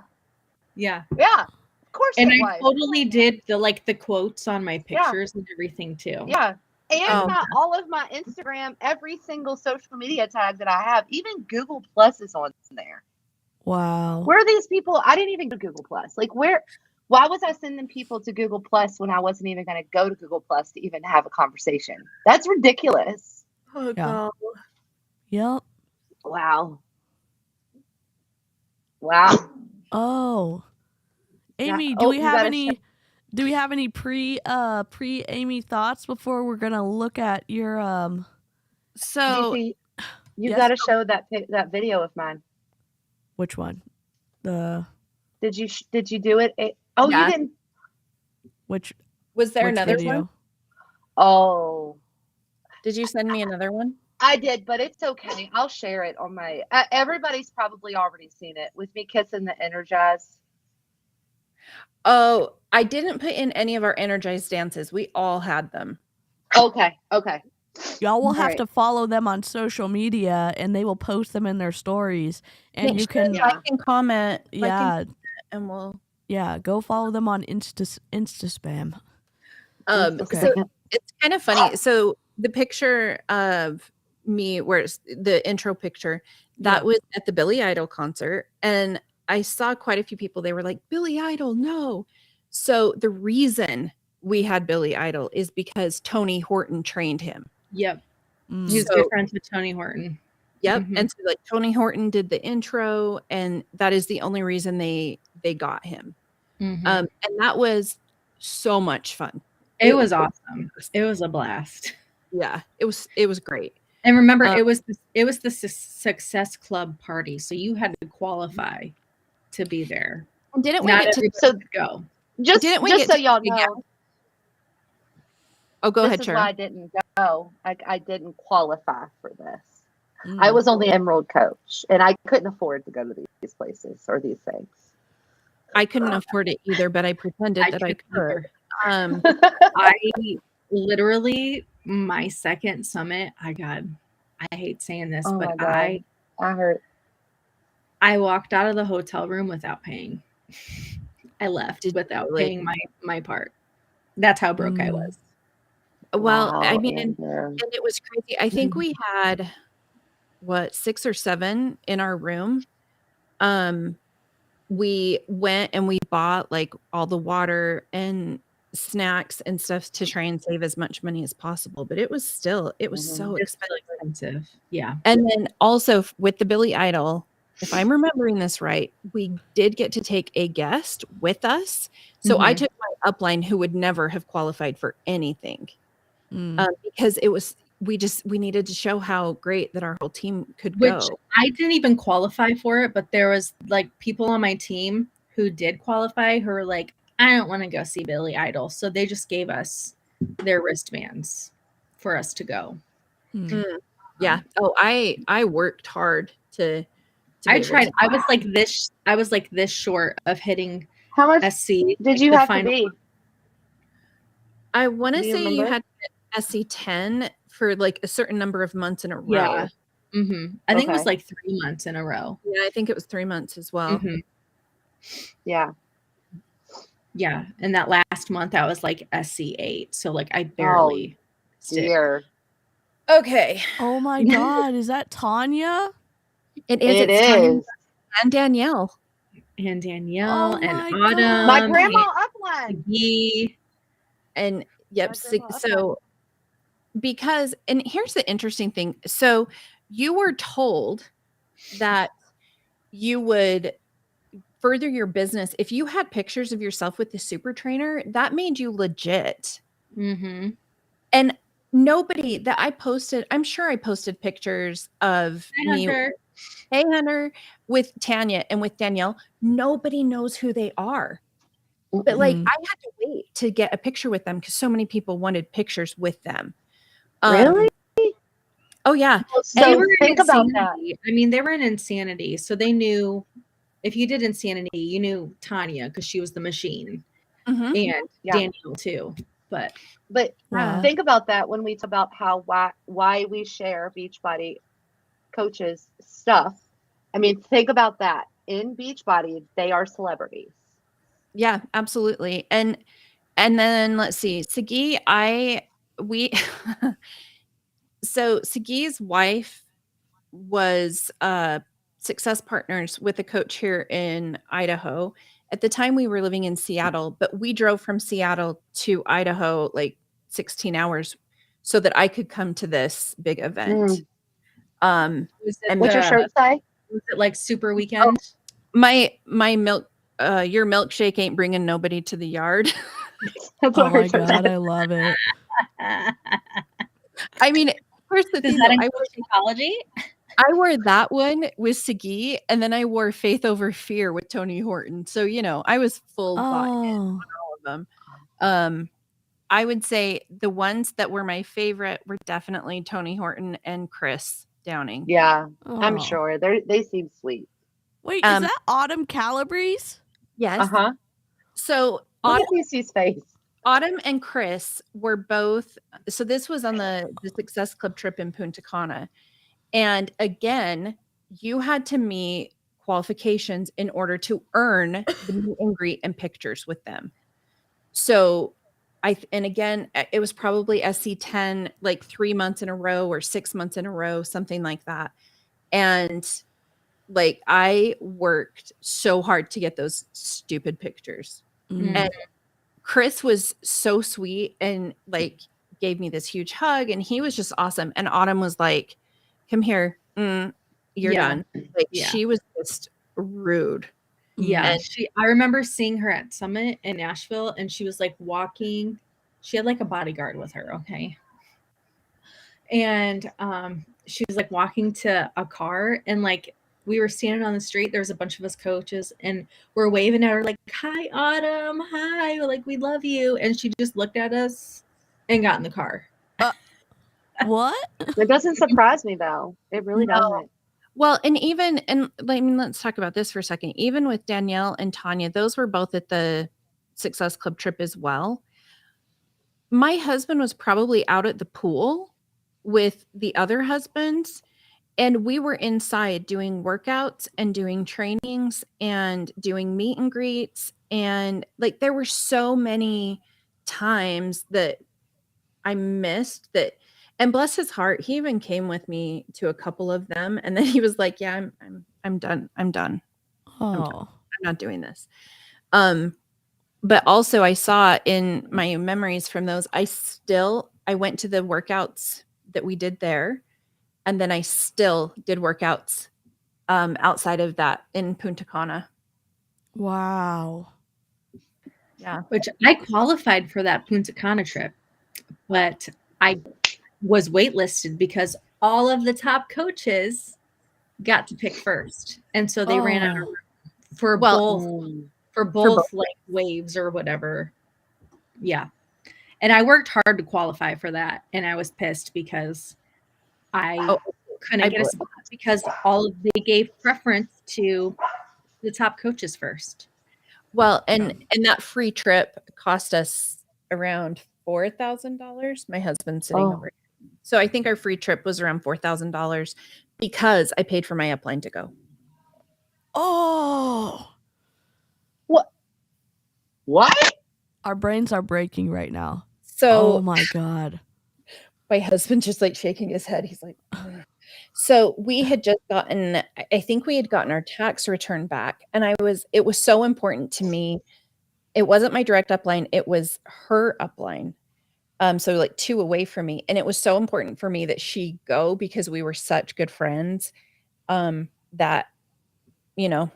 Of course. And I totally did the quotes on my pictures and everything too. Yeah. And all of my Instagram, every single social media tag that I have, even Google Plus is on there. Wow. Where are these people? I didn't even go to Google Plus. Like, why was I sending people to Google Plus when I wasn't even going to go to Google Plus to even have a conversation? That's ridiculous. Oh, God. Yep. Wow. Oh. Amy, do we have any pre Amy thoughts before we're gonna look at your So you got to show that video of mine. Which one? The Did you do it? You Yeah. didn't. Which Was there which another video? one? Oh, Did you send me another one? I did, but it's okay. I'll share it on my. Everybody's probably already seen it with me kissing the Energize. Oh, I didn't put in any of our energized dances. We all had them. Okay. Y'all will have Right. to follow them on social media, and they will post them in their stories. And Make you sure can, like and comment. Like yeah, and we'll. go follow them on Insta spam. Okay. So it's kind of funny. So the picture of me, where it's the intro picture, that was at the Billy Idol concert, and I saw quite a few people. They were like, "Billy Idol, no!" So the reason we had Billy Idol is because Tony Horton trained him. Yep. Mm. He's good friends with Tony Horton. Yep. Mhm. And so like Tony Horton did the intro, and that is the only reason they got him. Mhm. And that was so much fun. It was awesome. It was a blast. Yeah, it was great. And remember, it was the Success Club party, so you had to qualify to be there. And didn't we Not get to everybody could go? Just so y'all yeah. know. Oh, go ahead, This is Sharon. why I didn't go. I didn't qualify for this. Mm. I was only Emerald coach, and I couldn't afford to go to these places or these things. I couldn't afford it either, but I pretended that I could. I literally, my second summit, I hate saying this, Oh but my God. I heard. I walked out of the hotel room without paying. I left without paying my part. That's how broke I was. Well, Wow, I mean, Amber. and it was crazy. I think we had 6 or 7 in our room. We went and we bought like all the water and snacks and stuff to try and save as much money as possible, but it was so expensive. Yeah. And then also with the Billy Idol, if I'm remembering this right, we did get to take a guest with us. So I took my upline who would never have qualified for anything, because we needed to show how great that our whole team could go. I didn't even qualify for it, but there was like people on my team who did qualify who were like, I don't want to go see Billy Idol. So they just gave us their wristbands for us to go. Yeah. Oh, I worked hard to I tried. I was like this short of hitting How much SC. did you have to be? I want to Do you say you remember? had to SC 10 for like a certain number of months in a row. Yeah. I think it was like 3 months in a row. Yeah, I think it was 3 months as well. Yeah. Yeah. And that last month I was like SC 8. So like I barely Dear. Okay. Oh my God, is that Tanya? It is. It it's is. Tanya and Danielle. And Danielle and my Autumn. God. My grandma upline. Maggie. And yep. My grandma So because, and here's the interesting thing. So you were told that you would further your business if you had pictures of yourself with the super trainer. That made you legit. And nobody that I posted, I'm sure I posted pictures of me. Hunter. Hey, Hunter, with Tanya and with Danielle. Nobody knows who they are. But like I had to wait to get a picture with them because so many people wanted pictures with them. Really? Oh yeah. So think about that. I mean, they were in Insanity, so they knew if you did Insanity, you knew Tanya because she was the machine, and Danielle too. But think about that when we talk about why we share Beachbody coaches stuff. I mean, think about that. In Beachbody, they are celebrities. Yeah, absolutely. And then let's see, Sagi, so Sagi's wife was success partners with a coach here in Idaho. At the time we were living in Seattle, but we drove from Seattle to Idaho like 16 hours so that I could come to this big event. And what's your shirt say? Was it like Super Weekend? My milk, your milkshake ain't bringing nobody to the yard. That's Oh what her my shirt God, said. I love it. I mean, here's the thing. Does that include psychology? I wore that one with Sagi, and then I wore Faith Over Fear with Tony Horton. So, I was full bought in Oh, on all of them. I would say the ones that were my favorite were definitely Tony Horton and Chris Downing. Yeah, I'm oh. sure they seem sweet. Wait, is that Autumn Calabrese? Yes. Uh-huh. So Look at Lucy's face. Autumn and Chris were both. So this was on the Success Club trip in Punta Cana, and again, you had to meet qualifications in order to earn the meet and greet and pictures with them. So and again, it was probably SC10 like 3 months in a row or 6 months in a row, something like that. And like I worked so hard to get those stupid pictures. And Chris was so sweet and like gave me this huge hug, and he was just awesome. And Autumn was like, "Come here, you're done." Like she was just rude. Yeah, I remember seeing her at Summit in Nashville, and she was like walking. She had like a bodyguard with her, okay? And she was like walking to a car, and like we were standing on the street. There was a bunch of us coaches, and we're waving at her like, "Hi, Autumn, hi, like we love you." And she just looked at us and got in the car. What? It doesn't surprise me though. It really doesn't. Well, let's talk about this for a second. Even with Danielle and Tanya, those were both at the Success Club trip as well. My husband was probably out at the pool with the other husbands, and we were inside doing workouts and doing trainings and doing meet and greets. And like, there were so many times that I missed that. And bless his heart, he even came with me to a couple of them. And then he was like, "Yeah, I'm done. I'm done. Oh, I'm not doing this." But also I saw in my memories from those, I went to the workouts that we did there. And then I still did workouts outside of that in Punta Cana. wow. Yeah. Which I qualified for that Punta Cana trip, but I was waitlisted because all of the top coaches got to pick first. And so they ran out of room for both like waves or whatever. Yeah. And I worked hard to qualify for that. And I was pissed because I couldn't get a spot because they gave preference to the top coaches first. Well, and that free trip cost us around $4,000. My husband's sitting over here. So I think our free trip was around $4,000 because I paid for my upline to go. Oh. What? Our brains are breaking right now. So, oh my God. My husband's just like shaking his head. He's like, ugh. So we had just gotten, I think we had gotten our tax return back. And it was so important to me. It wasn't my direct upline. It was her upline. So like 2 away from me. And it was so important for me that she go because we were such good friends that,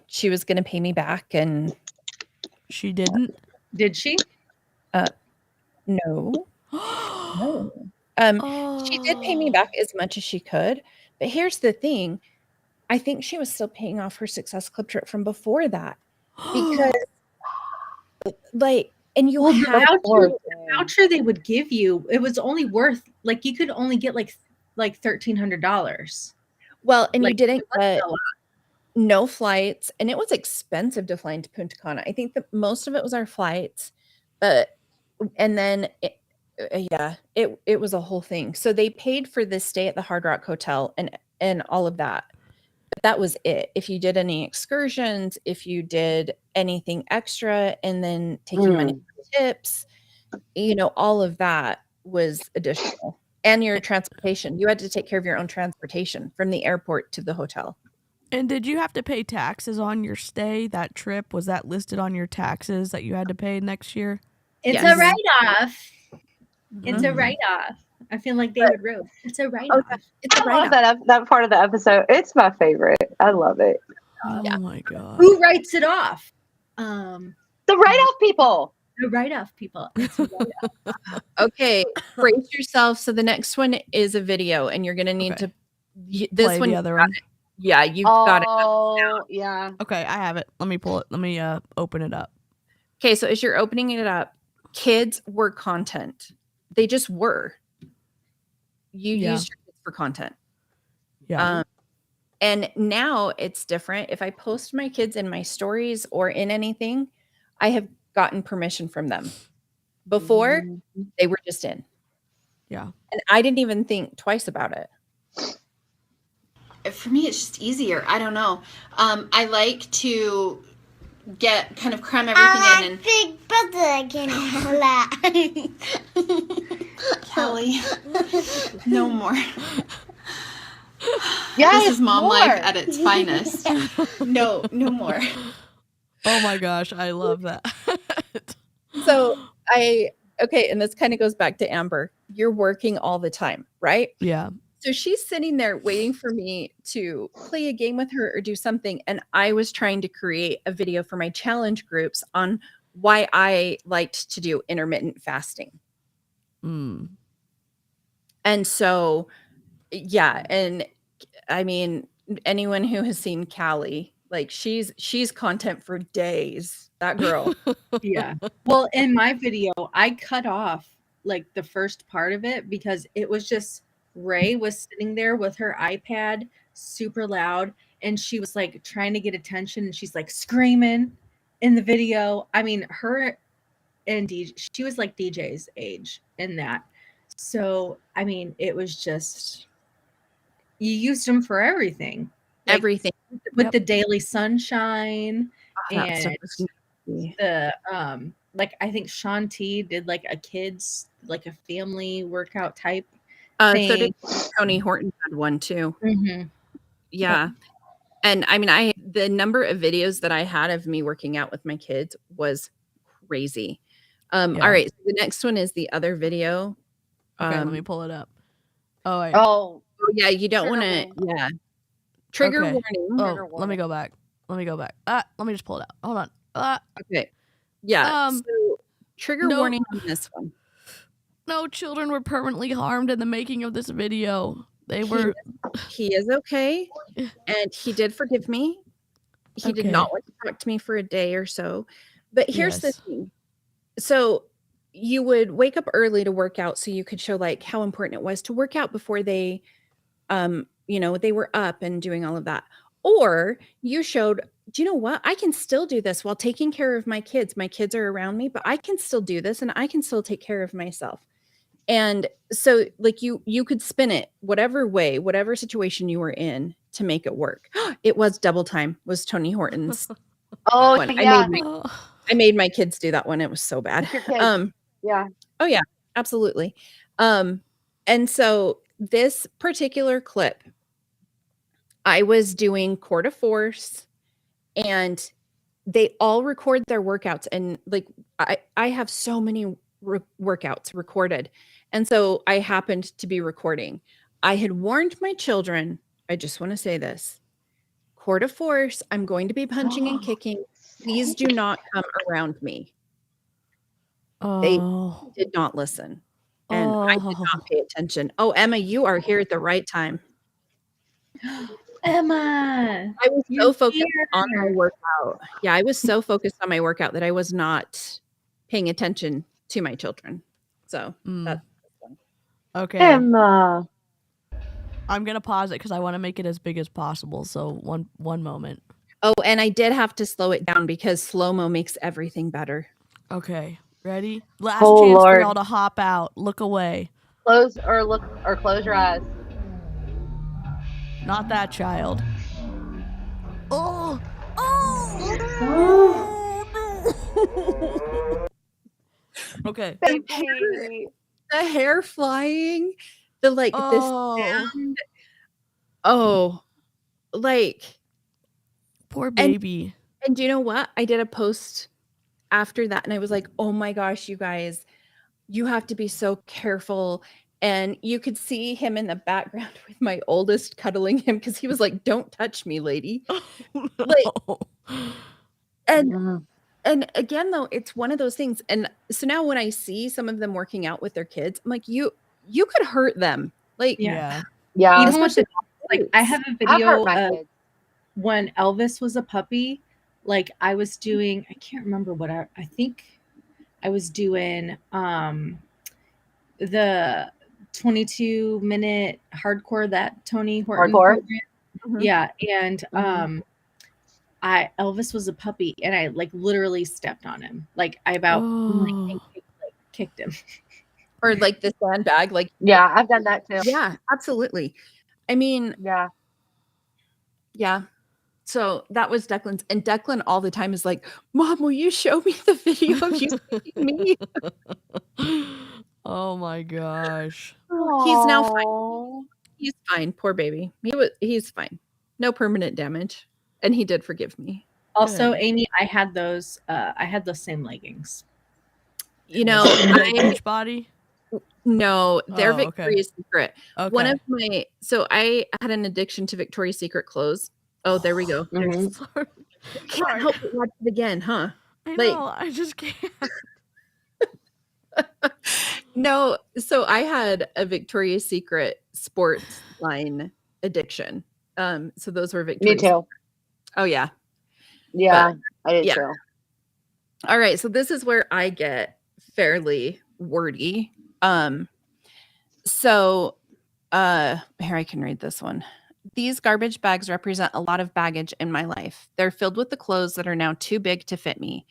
she was going to pay me back. And she didn't. Did she? No. No. She did pay me back as much as she could. But here's the thing. I think she was still paying off her Success Club trip from before that. Because and you had the voucher they would give you, it was only worth like you could only get like $1,300. Well, and you didn't get no flights, and it was expensive to fly into Punta Cana. I think that most of it was our flights, and then it was a whole thing. So they paid for this stay at the Hard Rock Hotel and all of that. But that was it. If you did any excursions, if you did anything extra, and then taking money for tips, all of that was additional. And your transportation. You had to take care of your own transportation from the airport to the hotel. And did you have to pay taxes on your stay? That trip, was that listed on your taxes that you had to pay next year? It's a write-off. It's a write-off. I feel like David Rose. It's a write-off. It's a write-off. I love that part of the episode. It's my favorite. I love it. Oh my God. Who writes it off? The write-off people. The write-off people. It's a write-off. Okay, brace yourself. So the next one is a video, and you're going to need to This Play one, the other one. yeah, you've got it. Oh, yeah. Okay, I have it. Let me pull it. Let me open it up. Okay, so as you're opening it up, kids were content. They just were. You used your kids for content. Yeah. And now it's different. If I post my kids in my stories or in anything, I have gotten permission from them. Before, they were just in. Yeah. And I didn't even think twice about it. For me, it's just easier. I don't know. I like to get kind of cram everything in. And Big brother can have that. Kelly, no more. Yes, This is mom more. life at its finest. No more. Oh my gosh, I love that. So okay, and this kind of goes back to Amber. You're working all the time, right? Yeah. So she's sitting there waiting for me to play a game with her or do something. And I was trying to create a video for my challenge groups on why I liked to do intermittent fasting. Mm. And so, yeah. And I mean, anyone who has seen Callie, like she's content for days. That girl. Yeah. Well, in my video, I cut off like the first part of it because it was just Ray was sitting there with her iPad super loud and she was like trying to get attention and she's like screaming in the video. I mean, her and DJ, she was like DJ's age in that. So, I mean, it was just, you used them for everything. Like, Everything. with the daily sunshine That stuff and was nasty. the like I think Sean T did like a kids like a family workout type So thing. did Tony Horton had one too. Mhm. Yeah. And I mean, the number of videos that I had of me working out with my kids was crazy. All right. So the next one is the other video. Okay, let me pull it up. Oh, wait. Oh, Yeah, you don't want to. Yeah. Trigger Okay. warning. Oh, let me go back. Let me just pull it out. Hold on. Okay. Yeah. Um, So trigger no. warning on this one. No children were permanently harmed in the making of this video. They were. He is okay, and he did forgive me. He did not want to talk to me for a day or so. But here's the thing. So you would wake up early to work out so you could show like how important it was to work out before they they were up and doing all of that. Or you showed, do you know what? I can still do this while taking care of my kids. My kids are around me, but I can still do this and I can still take care of myself. And so like you could spin it whatever way, whatever situation you were in to make it work. It was Double Time was Tony Horton's. oh one. yeah. I made my kids do that one. It was so bad. Your kids. Yeah. Oh yeah, absolutely. And so this particular clip, I was doing core to force and they all record their workouts. And like, I have so many workouts recorded. And so I happened to be recording. I had warned my children, I just want to say this, core to force, I'm going to be punching and kicking. Please do not come around me. They did not listen. And I did not pay attention. Oh, Emma, you are here at the right time. Emma, I was so focused on my workout. Yeah, I was so focused on my workout that I was not paying attention to my children. So that's okay. Emma. I'm gonna pause it because I want to make it as big as possible. So one moment. Oh, and I did have to slow it down because slow-mo makes everything better. Okay, ready? Last chance for y'all to hop out. Look away. Close your eyes. Not that child. Oh! Okay. Baby. The hair flying, the this sound. Oh, like poor baby. And do you know what? I did a post after that and I was like, oh my gosh, you guys, you have to be so careful. And you could see him in the background with my oldest cuddling him because he was like, don't touch me, lady. And again, though, it's one of those things. And so now when I see some of them working out with their kids, I'm like, you could hurt them. Like, yeah. You just want to Like I have a I video hurt my of kids. when Elvis was a puppy. Like I was doing, I can't remember what I think I was doing the 22-minute hardcore, that Tony Horton Hardcore? program. Mhm. Yeah, and Mhm. Elvis was a puppy, and I like literally stepped on him. Like I about Oh. kicked him. Or like the sandbag, like Yeah, I've done that too. yeah, absolutely. I mean, Yeah. yeah. So that was Declan's, and Declan all the time is like, "Mom, will you show me the video of you kicking me?" Oh my gosh. He's now fine. Aww. He's fine. Poor baby. He's fine. No permanent damage, and he did forgive me. Also, Good. Amy, I had those same leggings. You know, Were they I Beachbody? no, they're Oh, okay. Victoria's Secret. One Okay. of my so I had an addiction to Victoria's Secret clothes. Oh, there we go. Mhm. Sorry. Can't Sorry. help but watch it again, huh? I Like know. I just can't. no, so I had a Victoria's Secret sports line addiction. So those were Me Victoria's. too. Oh yeah. Yeah, I did yeah. too. All right, so this is where I get fairly wordy. So here I can read this one. These garbage bags represent a lot of baggage in my life. They're filled with the clothes that are now too big to fit me.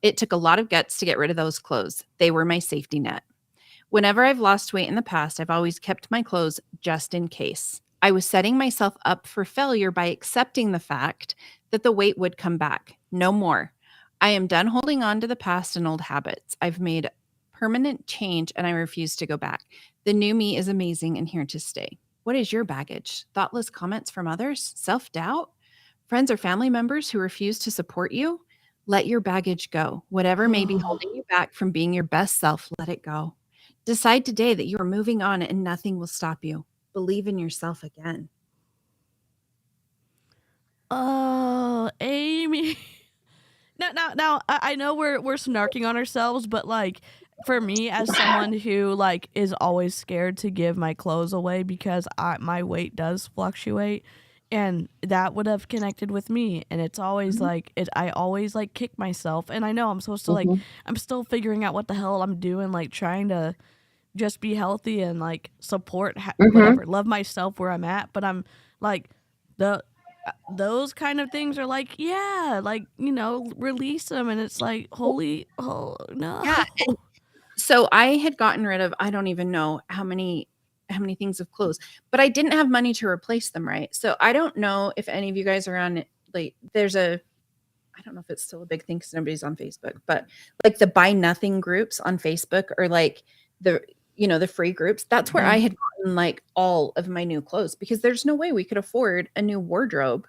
It took a lot of guts to get rid of those clothes. They were my safety net. Whenever I've lost weight in the past, I've always kept my clothes just in case. I was setting myself up for failure by accepting the fact that the weight would come back. No more. I am done holding on to the past and old habits. I've made permanent change and I refuse to go back. The new me is amazing and here to stay. What is your baggage? Thoughtless comments from others? Self-doubt? Friends or family members who refuse to support you? Let your baggage go. Whatever may be holding you back from being your best self, let it go. Decide today that you are moving on and nothing will stop you. Believe in yourself again. Oh, Amy. Now, I know we're snarking on ourselves, but like for me, as someone who like is always scared to give my clothes away because my weight does fluctuate, and that would have connected with me, and it's always like I always like kick myself, and I know I'm supposed to like Mhm. I'm still figuring out what the hell I'm doing, like trying to just be healthy and like support Mhm. whatever, love myself where I'm at, but I'm like the those kind of things are like, yeah, like, you know, release them, and it's like, oh no. Yeah. So I had gotten rid of, I don't even know how many things of clothes, but I didn't have money to replace them, right? So I don't know if any of you guys are on like there's a I don't know if it's still a big thing because nobody's on Facebook, but like the buy nothing groups on Facebook or like the the free groups. That's where I had gotten like all of my new clothes because there's no way we could afford a new wardrobe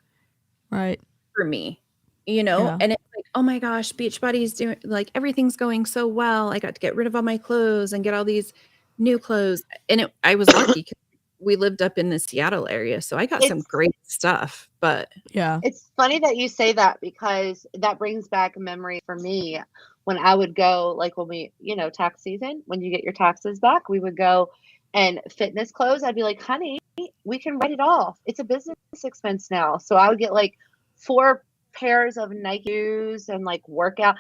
Right. for me, Yeah. and it's like, oh my gosh, Beachbody's doing like everything's going so well. I got to get rid of all my clothes and get all these new clothes. And I was lucky because we lived up in the Seattle area. So I got some It's great stuff, but Yeah. it's funny that you say that because that brings back a memory for me when I would go, like when we, tax season, when you get your taxes back, we would go and fitness clothes. I'd be like, honey, we can write it off. It's a business expense now. So I would get like 4 pairs of Nike shoes and like workout.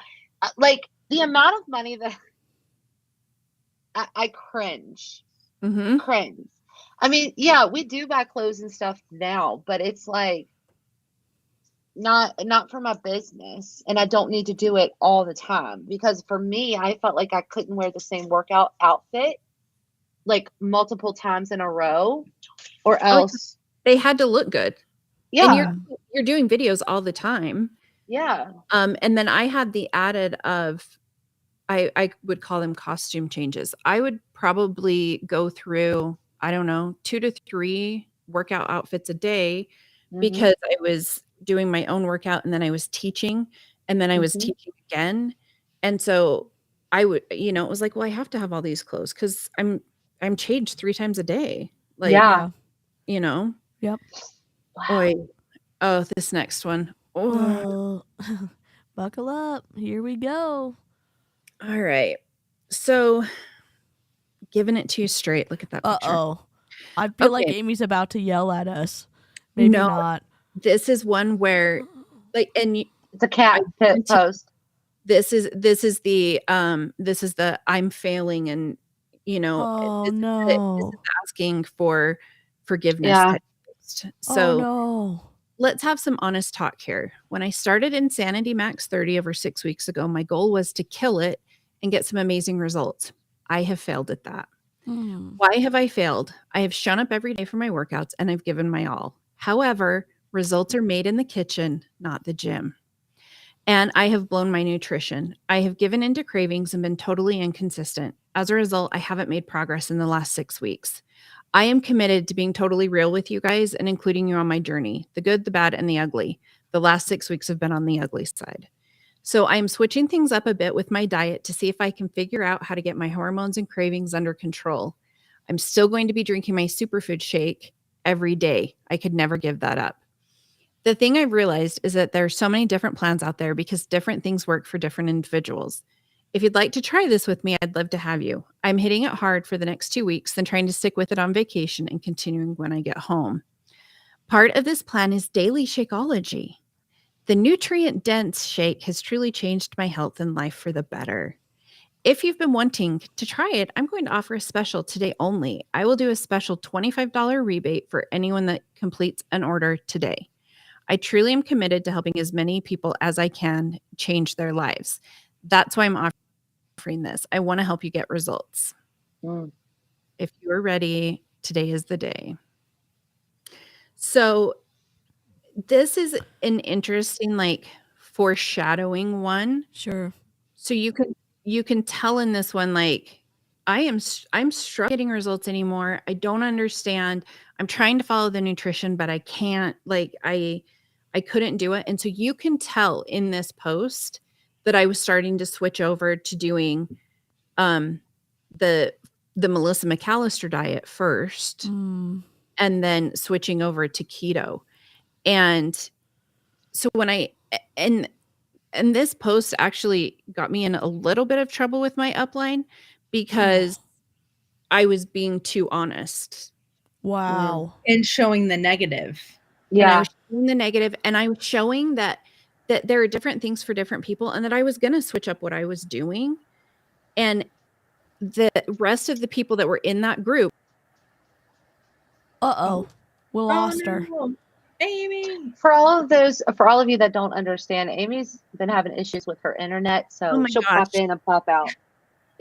Like the amount of money that I cringe. mhm. Cringe. I mean, yeah, we do buy clothes and stuff now, but it's like not for my business, and I don't need to do it all the time because for me, I felt like I couldn't wear the same workout outfit like multiple times in a row or Oh, else they had to look good. And yeah, you're doing videos all the time. yeah. And then I had the added of I would call them costume changes. I would probably go through, I don't know, 2 to 3 workout outfits a day Mhm. because I was doing my own workout and then I was teaching and then I was Mhm. teaching again. And so I would, it was like, well, I have to have all these clothes because I'm changed 3 times a day. Like, Yeah. Yeah. you know, Yep. Oy. Oh, this next one. Oh, Oh. Buckle up. Here we go. all right. So giving it to you straight. Look at that picture. Uh-oh. I feel like Okay. Amy's about to yell at us. Maybe No. not. This is one where, like, and It's a cat post. this is the I'm failing, and Oh this no. is asking for forgiveness Yeah. type post. Oh So no. let's have some honest talk here. When I started Insanity Max 30 over 6 weeks ago, my goal was to kill it and get some amazing results. I have failed at that. Why have I failed? I have shown up every day for my workouts and I've given my all. However, results are made in the kitchen, not the gym. And I have blown my nutrition. I have given into cravings and been totally inconsistent. As a result, I haven't made progress in the last 6 weeks. I am committed to being totally real with you guys and including you on my journey, the good, the bad, and the ugly. The last 6 weeks have been on the ugly side. So I am switching things up a bit with my diet to see if I can figure out how to get my hormones and cravings under control. I'm still going to be drinking my superfood shake every day. I could never give that up. The thing I've realized is that there are so many different plans out there because different things work for different individuals. If you'd like to try this with me, I'd love to have you. I'm hitting it hard for the next 2 weeks, then trying to stick with it on vacation and continuing when I get home. Part of this plan is daily Shakeology. The nutrient-dense shake has truly changed my health and life for the better. If you've been wanting to try it, I'm going to offer a special today only. I will do a special $25 rebate for anyone that completes an order today. I truly am committed to helping as many people as I can change their lives. That's why I'm offering this. I want to help you get results. If you are ready, today is the day. So this is an interesting, like, foreshadowing one. Sure. So you can tell in this one, like, I'm struggling getting results anymore. I don't understand. I'm trying to follow the nutrition, but I can't. Like, I couldn't do it. And so you can tell in this post that I was starting to switch over to doing the Melissa McAllister diet first, and then switching over to keto. And so when and this post actually got me in a little bit of trouble with my upline because I was being too honest. Wow. And showing the negative. And I Yeah. was showing the negative, and I was showing that there are different things for different people, and that I was going to switch up what I was doing. And the rest of the people that were in that group. Uh-oh. We lost her. Amy. For all of you that don't understand, Amy's been having issues with her internet, so Oh my she'll gosh. pop in and pop out.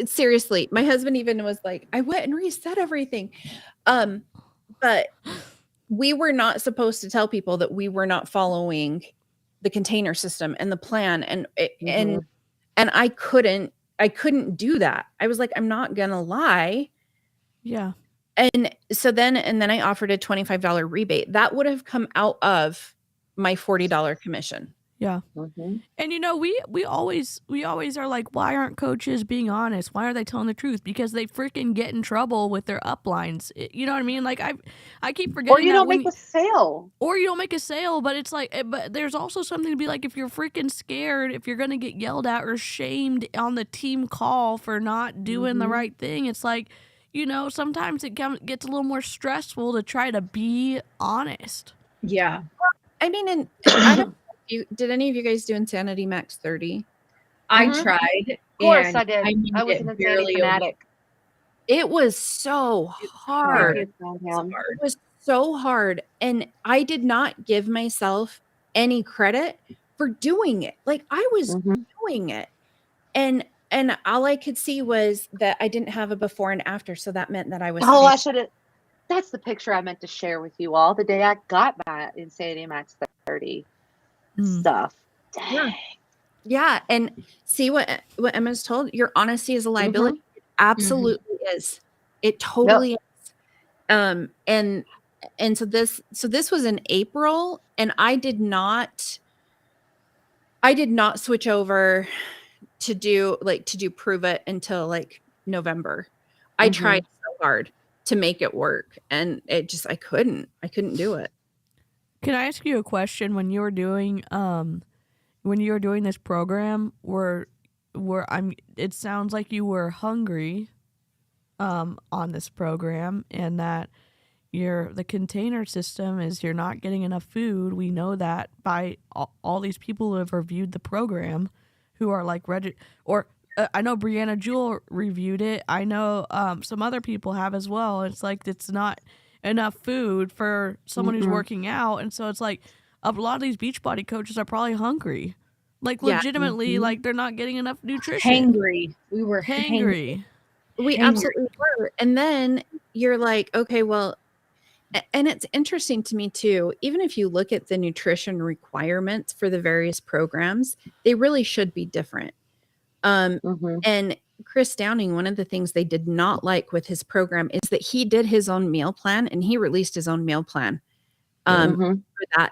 Seriously, my husband even was like, I went and reset everything. But we were not supposed to tell people that we were not following the container system and the plan. And I couldn't do that. I was like, I'm not gonna lie. Yeah. And so then I offered a $25 rebate. That would have come out of my $40 commission. Yeah. And we always are like, why aren't coaches being honest? Why are they telling the truth? Because they freaking get in trouble with their uplines. You know what I mean? Like I keep forgetting. Or you don't make a sale. Or you don't make a sale, but it's like, but there's also something to be like, if you're freaking scared, if you're gonna get yelled at or shamed on the team call for not doing the right thing, it's like, sometimes it gets a little more stressful to try to be honest. Yeah. I mean, and I don't. Did any of you guys do Insanity Max 30? I tried. Of course I did. I was an Insanity fanatic. It was so hard. It was so hard. And I did not give myself any credit for doing it. Like, I was doing it. And all I could see was that I didn't have a before and after. So that meant that I was. Oh, I should have. That's the picture I meant to share with you all the day I got my Insanity Max 30 stuff. Dang. Yeah. And see what Emma's told, your honesty is a liability. It absolutely is. It totally is. And so this was in April, and I did not switch over to do Prove It until like November. I tried so hard to make it work, and it just, I couldn't do it. Can I ask you a question? When you were doing this program, it sounds like you were hungry on this program, and that the container system is you're not getting enough food. We know that by all these people who have reviewed the program, who are like I know Brianna Jewell reviewed it. I know some other people have as well. It's like it's not enough food for someone who's working out, and so it's like a lot of these Beachbody coaches are probably hungry, like legitimately, like they're not getting enough nutrition. Hangry. We were hangry. We absolutely were. And then you're like, okay, well, and it's interesting to me too, even if you look at the nutrition requirements for the various programs, they really should be different. And Chris Downing, one of the things they did not like with his program is that he did his own meal plan, and he released his own meal plan for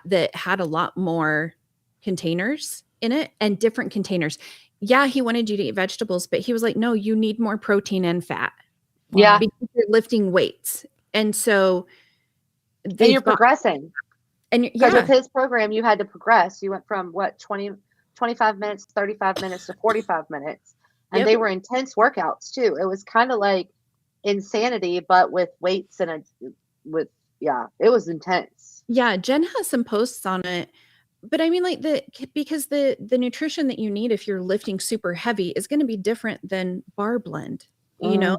that had a lot more containers in it and different containers. Yeah, he wanted you to eat vegetables, but he was like, no, you need more protein and fat. Yeah. Because you're lifting weights. And so and you're progressing. And because with his program, you had to progress. You went from 25 minutes, 35 minutes to 45 minutes. And they were intense workouts too. It was kind of like insanity, but with weights and it was intense. Yeah. Jen has some posts on it, but I mean because the nutrition that you need if you're lifting super heavy is going to be different than bar blend, you know,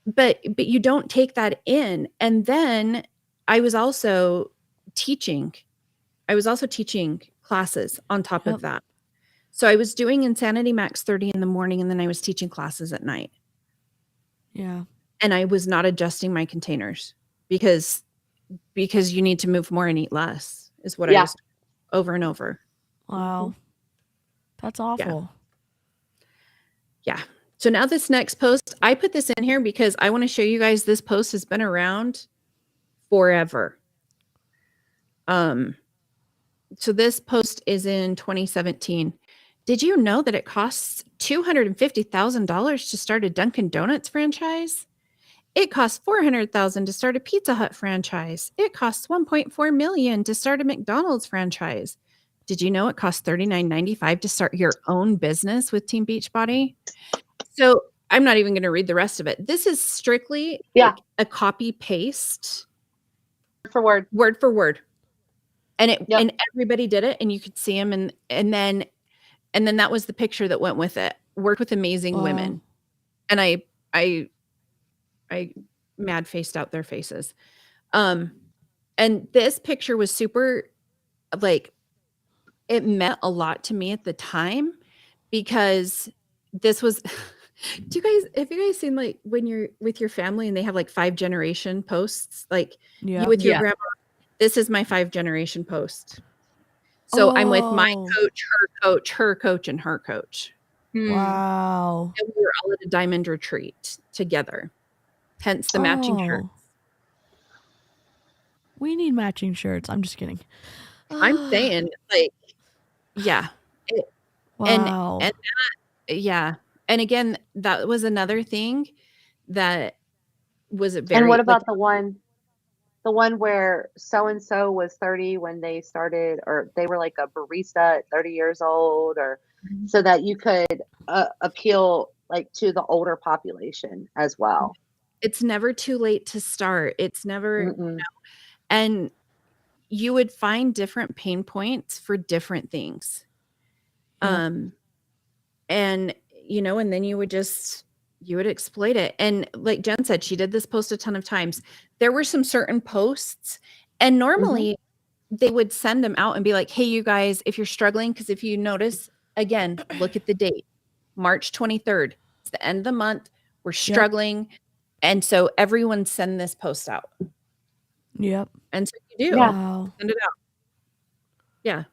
but you don't take that in. And then I was also teaching classes on top of that. So I was doing Insanity Max 30 in the morning, and then I was teaching classes at night. Yeah. And I was not adjusting my containers because you need to move more and eat less is what I was over and over. Wow. That's awful. Yeah. So now this next post, I put this in here because I want to show you guys this post has been around forever. So this post is in 2017. Did you know that it costs $250,000 to start a Dunkin' Donuts franchise? It costs $400,000 to start a Pizza Hut franchise. It costs $1.4 million to start a McDonald's franchise. Did you know it costs $39.95 to start your own business with Team Beachbody? So I'm not even going to read the rest of it. This is strictly like a copy paste, word for word, and and everybody did it, and you could see them, and then that was the picture that went with it. Worked with amazing women, and I mad faced out their faces. And this picture was super, like, it meant a lot to me at the time because this was. Have you guys seen like when you're with your family and they have like 5-generation posts, like you with your grandma? This is my 5-generation post. So I'm with my coach, her coach, and her coach. Wow. And we were all at a diamond retreat together. Hence the matching shirts. We need matching shirts. I'm just kidding. I'm saying, like, yeah. Wow. And that, yeah. And again, that was another thing that was very. And what about the one where so-and-so was 30 when they started, or they were like a barista at 30 years old, or so that you could appeal like to the older population as well. It's never too late to start. It's never, and you would find different pain points for different things. And and then you would exploit it. And like Jen said, she did this post a ton of times. There were some certain posts, and normally they would send them out and be like, hey, you guys, if you're struggling, because if you notice, again, look at the date, March 23rd. It's the end of the month. We're struggling. And so everyone send this post out. Yep. And so you do. Wow. Send it out. Yeah.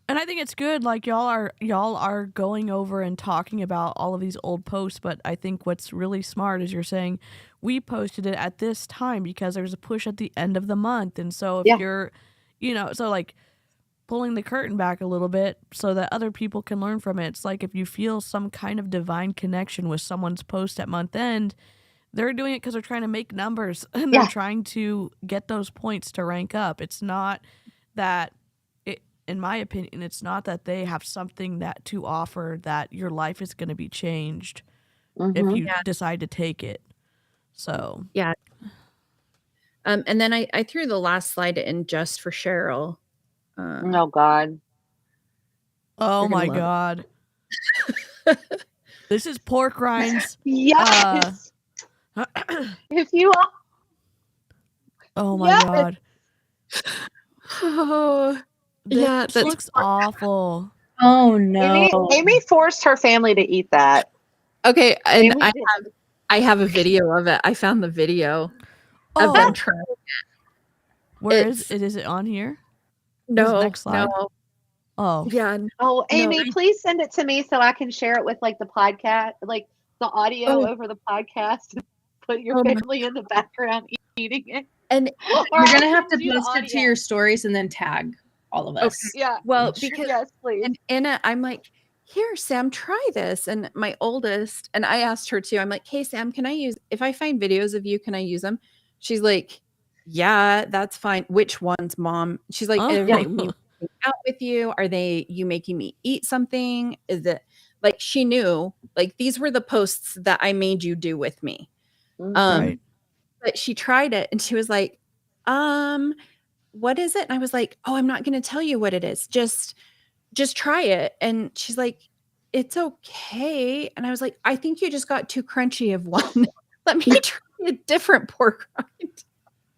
And I think it's good, like y'all are going over and talking about all of these old posts, but I think what's really smart is you're saying we posted it at this time because there's a push at the end of the month. And so if you're, so like pulling the curtain back a little bit so that other people can learn from it. It's like if you feel some kind of divine connection with someone's post at month end, they're doing it because they're trying to make numbers and they're trying to get those points to rank up. It's not that, in my opinion, it's not that they have something that to offer that your life is going to be changed if you decide to take it. So yeah, And then I threw the last slide in just for Cheryl. Oh God. Oh You're gonna my love it. God. This is pork rinds. Yes. If you are, Oh my Yes. God. Oh, This yeah, that's looks awful. Oh no. Amy forced her family to eat that. okay. And Amy did. I have a video of it. I found the video of Oh, them trying. where is It's it? Is it on here? no, next slide? no. Oh, Yeah. Oh, Amy, No. please send it to me so I can share it with like the podcast, like the audio over the podcast. Put your Oh my- family in the background eating it. And Or You're I'll gonna have to send you the post it to audio. your stories and then tag all of us. Yeah. well, because Yes, please. and Anna, I'm like, here, Sam, try this. And my oldest, and I asked her too. I'm like, hey, Sam, can I use if I find videos of you, can I use them? She's like, yeah, that's fine. Which ones, Mom? She's like, Oh. are they me working out with you? Are they you making me eat something? Is it like she knew like these were the posts that I made you do with me. Right. But she tried it and she was like, what is it? And I was like, oh, I'm not going to tell you what it is. Just try it. And she's like, it's okay. And I was like, I think you just got too crunchy of one. Let me try a different pork rind.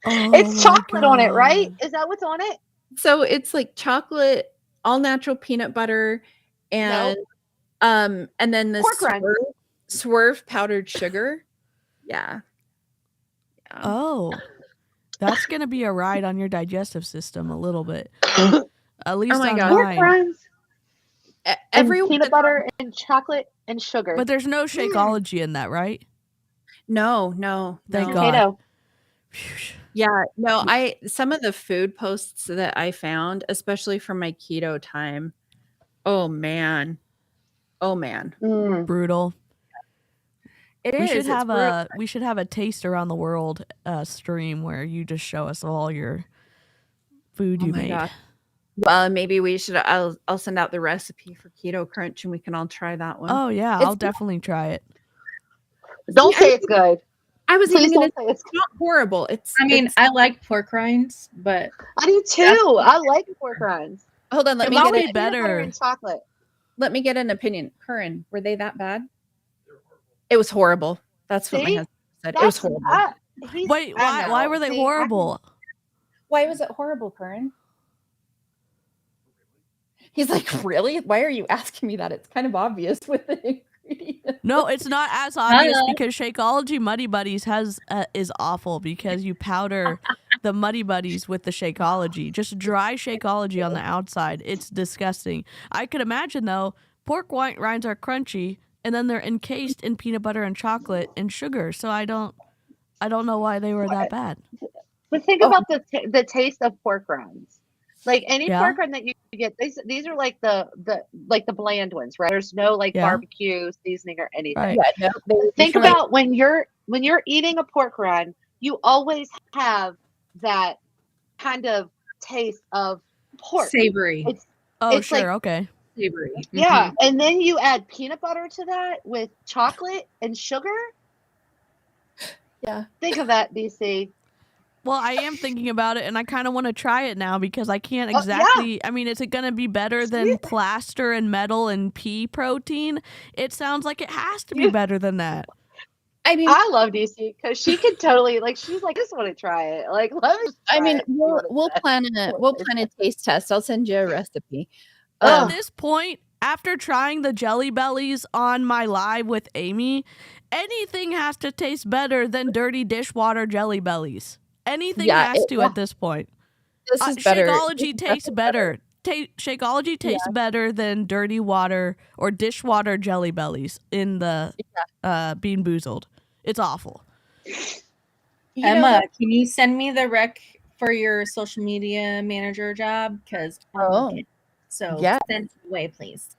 Oh It's my chocolate on it, right? God. Is that what's on it? So it's like chocolate, all natural peanut butter, and and then the Pork rind. swerve powdered sugar. Yeah. Oh, that's gonna be a ride on your digestive system a little bit. At least my on God. Pork mine. rinds and Everyone peanut that's on- butter and chocolate and sugar. But there's no Shakeology in that, right? No. Thank no. God. Potato. Phew. Yeah, no, some of the food posts that I found, especially from my keto time. Oh man. Mm. Brutal. It We is. should It's have brutal. a taste around the world stream where you just show us all your food Oh you my made. God. Well, maybe we should I'll send out the recipe for Keto Crunch and we can all try that one. Oh yeah, It's I'll definitely try it. Don't say it's good. I was Please even gonna don't say it's good. not horrible. It's I mean, it's, I like pork rinds, but I do too. I like pork rinds. hold on, let It me might get be it. Peanut butter better. and chocolate. Let me get an opinion. Curran, were they that bad? It was horrible. That's what my See? husband said. It was horrible. Wait, why were they horrible? Why was it horrible, Curran? He's like, really? Why are you asking me that? It's kind of obvious with the ingredients. No, it's not as obvious because Shakeology Muddy Buddies is awful because you powder the Muddy Buddies with the Shakeology. Just dry Shakeology on the outside. It's disgusting. I could imagine though, pork rinds are crunchy and then they're encased in peanut butter and chocolate and sugar. So I don't know why they were that bad. But think about the taste of pork rinds. Like any Yeah. pork rind that you get, these are like the bland ones, right? There's no like Yeah. barbecue seasoning or anything. Right. Yeah, no, Think about when you're eating a pork rind, you always have that kind of taste of pork. savory. Oh, It's sure. like- Okay. Savory. Yeah, and then you add peanut butter to that with chocolate and sugar. Yeah. Think of that, DC. Well, I am thinking about it, and I kind of want to try it now because I can't Oh, yeah. exactly. I mean, is it going to be better than plaster and metal and pea protein? It sounds like it has to be better than that. I mean, I love DC because she could totally she's like, I just want to try it. Like, let me. I try mean, it. See what it we'll says. plan a taste test. I'll send you a recipe. At Ugh. this point, after trying the Jelly Bellies on my live with Amy, anything has to taste better than dirty dishwater Jelly Bellies. Anything Yeah, has to at this point. This is better. Shakeology tastes better. Shakeology tastes better than dirty water or dishwater Jelly Bellies in the Bean Boozled. It's awful. You Emma, know, can you send me the rec for your social media manager job? Because so yeah. send it away, please.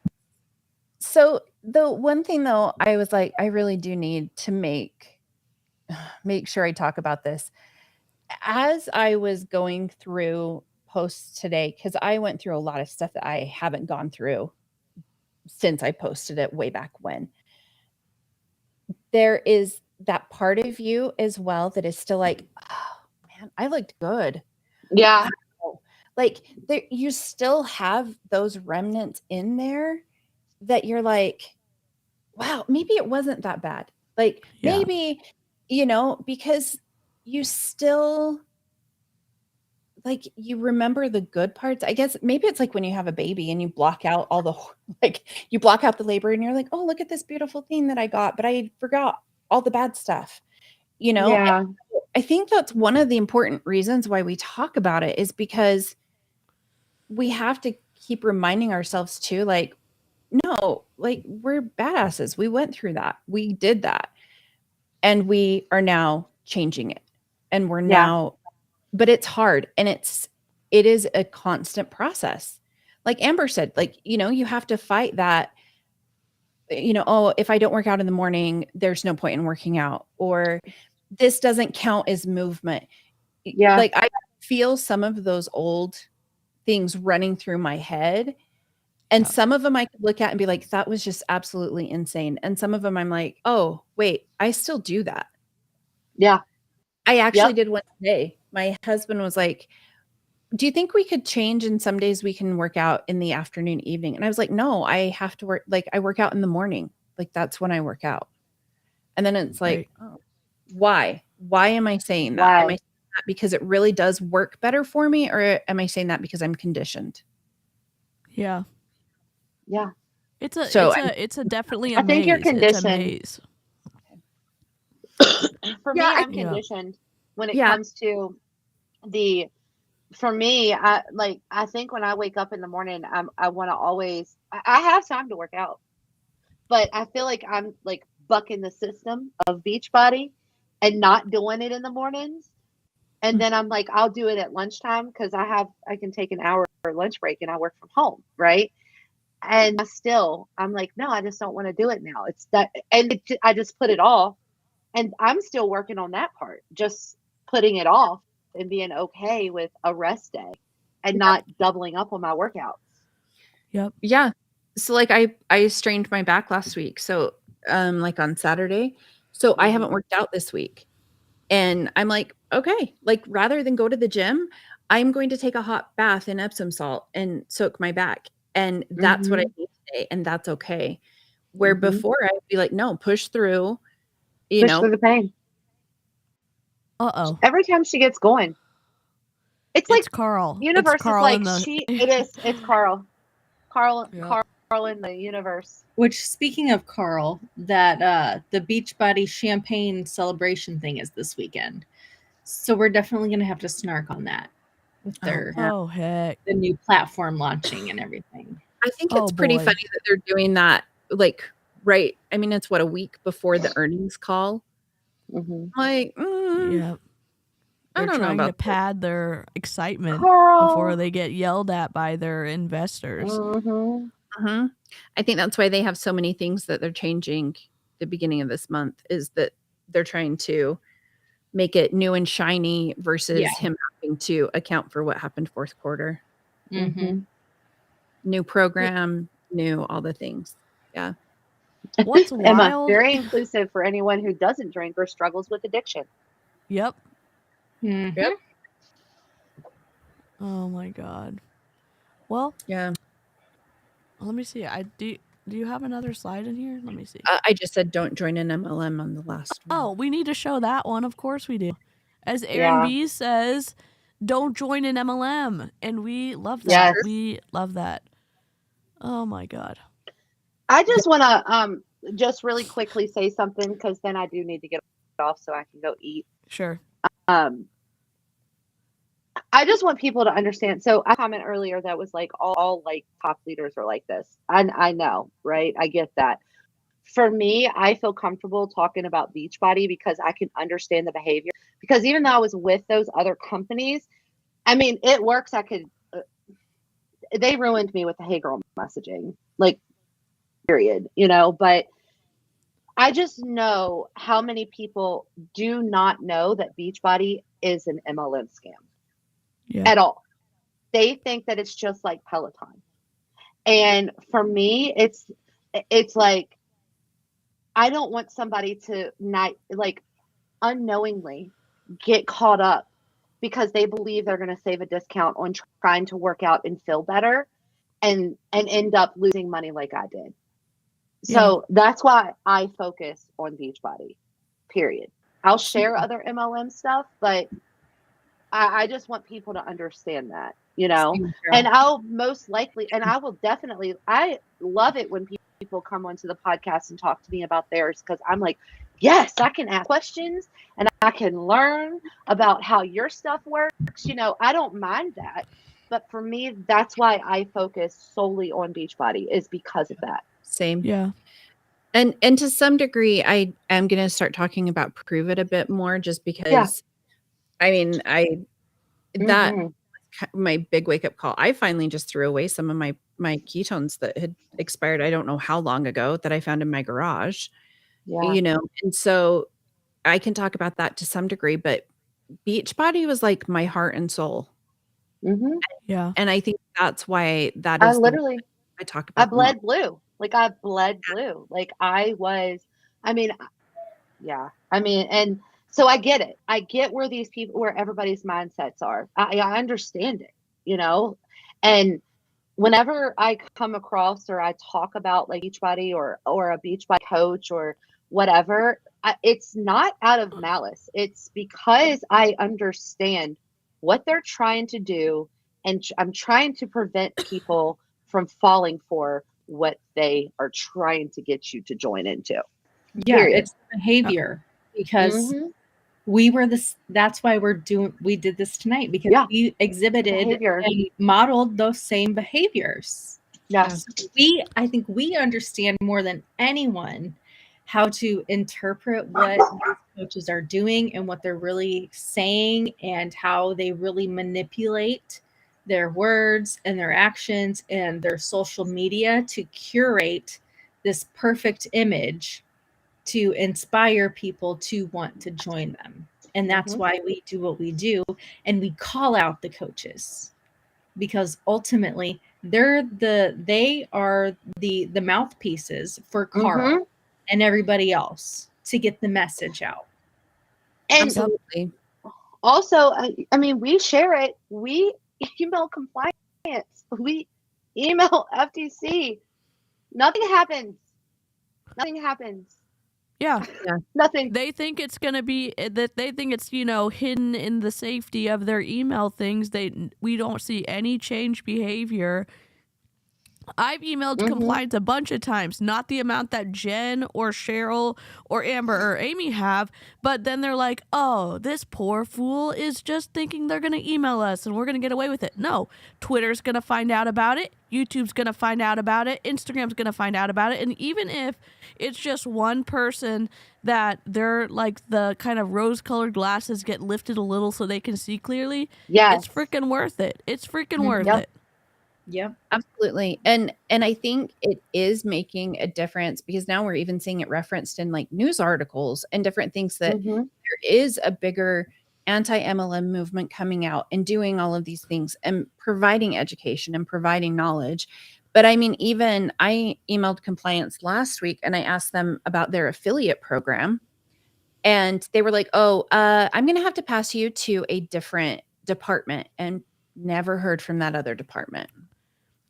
So the one thing though, I was like, I really do need to make sure I talk about this. As I was going through posts today, because I went through a lot of stuff that I haven't gone through since I posted it way back when. There is that part of you as well that is still like, oh man, I looked good. Yeah. Wow. Like there, you still have those remnants in there that you're like, wow, maybe it wasn't that bad. Like Yeah. maybe, because you still like you remember the good parts. I guess maybe it's like when you have a baby and you block out all the like you block out the labor and you're like, oh, look at this beautiful thing that I got, but I forgot all the bad stuff. Yeah. And I think that's one of the important reasons why we talk about it, is because we have to keep reminding ourselves too, like, no, like we're badasses. We went through that. We did that. And we are now changing it. And we're Yeah. now, but it's hard, and it is a constant process. Like Amber said, like, you have to fight that, oh, if I don't work out in the morning, there's no point in working out, or this doesn't count as movement. Yeah. Like I feel some of those old things running through my head. And some of them I could look at and be like, that was just absolutely insane. And some of them I'm like, oh, wait, I still do that. Yeah. I actually did one today. My husband was like, do you think we could change, and some days we can work out in the afternoon, evening? And I was like, no, I have to work. Like I work out in the morning. Like that's when I work out. And then it's like, oh, why? Why am I saying that? Am I saying that because it really does work better for me? Or am I saying that because I'm conditioned? Yeah. Yeah. It's a So it's a definitely a I think you're maze. It's a conditioned. maze. For me, I'm conditioned when it comes to for me, I think when I wake up in the morning, I want to always, I have time to work out, but I feel like I'm like bucking the system of Beachbody and not doing it in the mornings. And then I'm like, I'll do it at lunchtime because I can take an hour lunch break and I work from home. Right. And I'm like, no, I just don't want to do it now. It's that. And I just put it off, and I'm still working on that part, just putting it off and being okay with a rest day and not doubling up on my workouts. Yep. Yeah. So like I strained my back last week. So like on Saturday. So I haven't worked out this week. And I'm like, okay, like rather than go to the gym, I'm going to take a hot bath in Epsom salt and soak my back. And that's what I need today. And that's okay. Where before I'd be like, no, push through, Push through the pain. Uh-oh. Every time she gets going. It's like Carl. Universe it's Carl is like it's Carl. Carl in the universe. Which, speaking of Carl, that the Beachbody champagne celebration thing is this weekend. So we're definitely going to have to snark on that with their heck, the new platform launching and everything. I think it's pretty funny that they're doing that. Like, right. I mean, it's a week before the earnings call. Like, yeah. They're trying to pad their excitement before they get yelled at by their investors. I think that's why they have so many things that they're changing the beginning of this month, is that they're trying to make it new and shiny versus him having to account for what happened fourth quarter. New program, new all the things. Yeah. What's Emma, wild? very inclusive for anyone who doesn't drink or struggles with addiction. Yep. Yep. Oh my God. Well, yeah. Let me see. Do you have another slide in here? Let me see. I just said don't join an MLM on the last one. Oh, we need to show that one. Of course we do. As Aaron B says, don't join an MLM. And we love that. Yes. We love that. Oh my God. I just want to just really quickly say something, because then I do need to get off so I can go eat. Sure. I just want people to understand. So I comment earlier that was like all like top leaders are like this. I know, right? I get that. For me, I feel comfortable talking about Beachbody because I can understand the behavior. Because even though I was with those other companies, I mean, it works. They ruined me with the Hey Girl messaging, like, period, but I just know how many people do not know that Beachbody is an MLM scam. At all. They think that it's just like Peloton. And for me, it's like, I don't want somebody to not like unknowingly get caught up because they believe they're going to save a discount on trying to work out and feel better and end up losing money like I did. So that's why I focus on Beachbody, period. I'll share other MLM stuff, but I just want people to understand that, you know, and I'll most likely, and I will definitely, I love it when people come onto the podcast and talk to me about theirs, because I'm like, yes, I can ask questions and I can learn about how your stuff works. You know, I don't mind that. But for me, that's why I focus solely on Beachbody, is because of that. Same. Yeah. And to some degree, I am going to start talking about Prove It a bit more, just because, I mean, that my big wake up call. I finally just threw away some of my ketones that had expired. I don't know how long ago, that I found in my garage, you know? And so I can talk about that to some degree, but Beachbody was like my heart and soul. Yeah. And I think that's why that is I talk about. I bled blue. Like I bled blue. Like I was, I mean, and so I get it. I get where these people, where everybody's mindsets are. I understand it, you know? And whenever I come across or I talk about like Beachbody or a Beachbody coach or whatever, it's not out of malice. It's because I understand what they're trying to do, and I'm trying to prevent people from falling for what they are trying to get you to join into. Yeah, Period. it's behavior, because we were this. That's why we did this tonight, because we exhibited behavior and modeled those same behaviors. Yes. I think we understand more than anyone how to interpret what these coaches are doing and what they're really saying, and how they really manipulate their words and their actions and their social media to curate this perfect image to inspire people to want to join them. And that's why we do what we do, and we call out the coaches, because ultimately they are the mouthpieces for Carl and everybody else to get the message out. And absolutely. Also, I mean, we share it. We email compliance. We email FTC. Nothing happens. Yeah. Nothing. They think it's going to be that they think it's, you know, hidden in the safety of their email things. We don't see any change behavior. I've emailed compliance a bunch of times, not the amount that Jen or Cheryl or Amber or Amy have, but then they're like, oh, this poor fool is just thinking they're going to email us and we're going to get away with it. No, Twitter's going to find out about it. YouTube's going to find out about it. Instagram's going to find out about it. And even if it's just one person that they're like the kind of rose-colored glasses get lifted a little so they can see clearly, it's freaking worth it. It's freaking worth it. Yep, absolutely. And I think it is making a difference, because now we're even seeing it referenced in like news articles and different things, that there is a bigger anti-MLM movement coming out and doing all of these things and providing education and providing knowledge. But I mean, even I emailed compliance last week and I asked them about their affiliate program, and they were like, oh, I'm going to have to pass you to a different department, and never heard from that other department.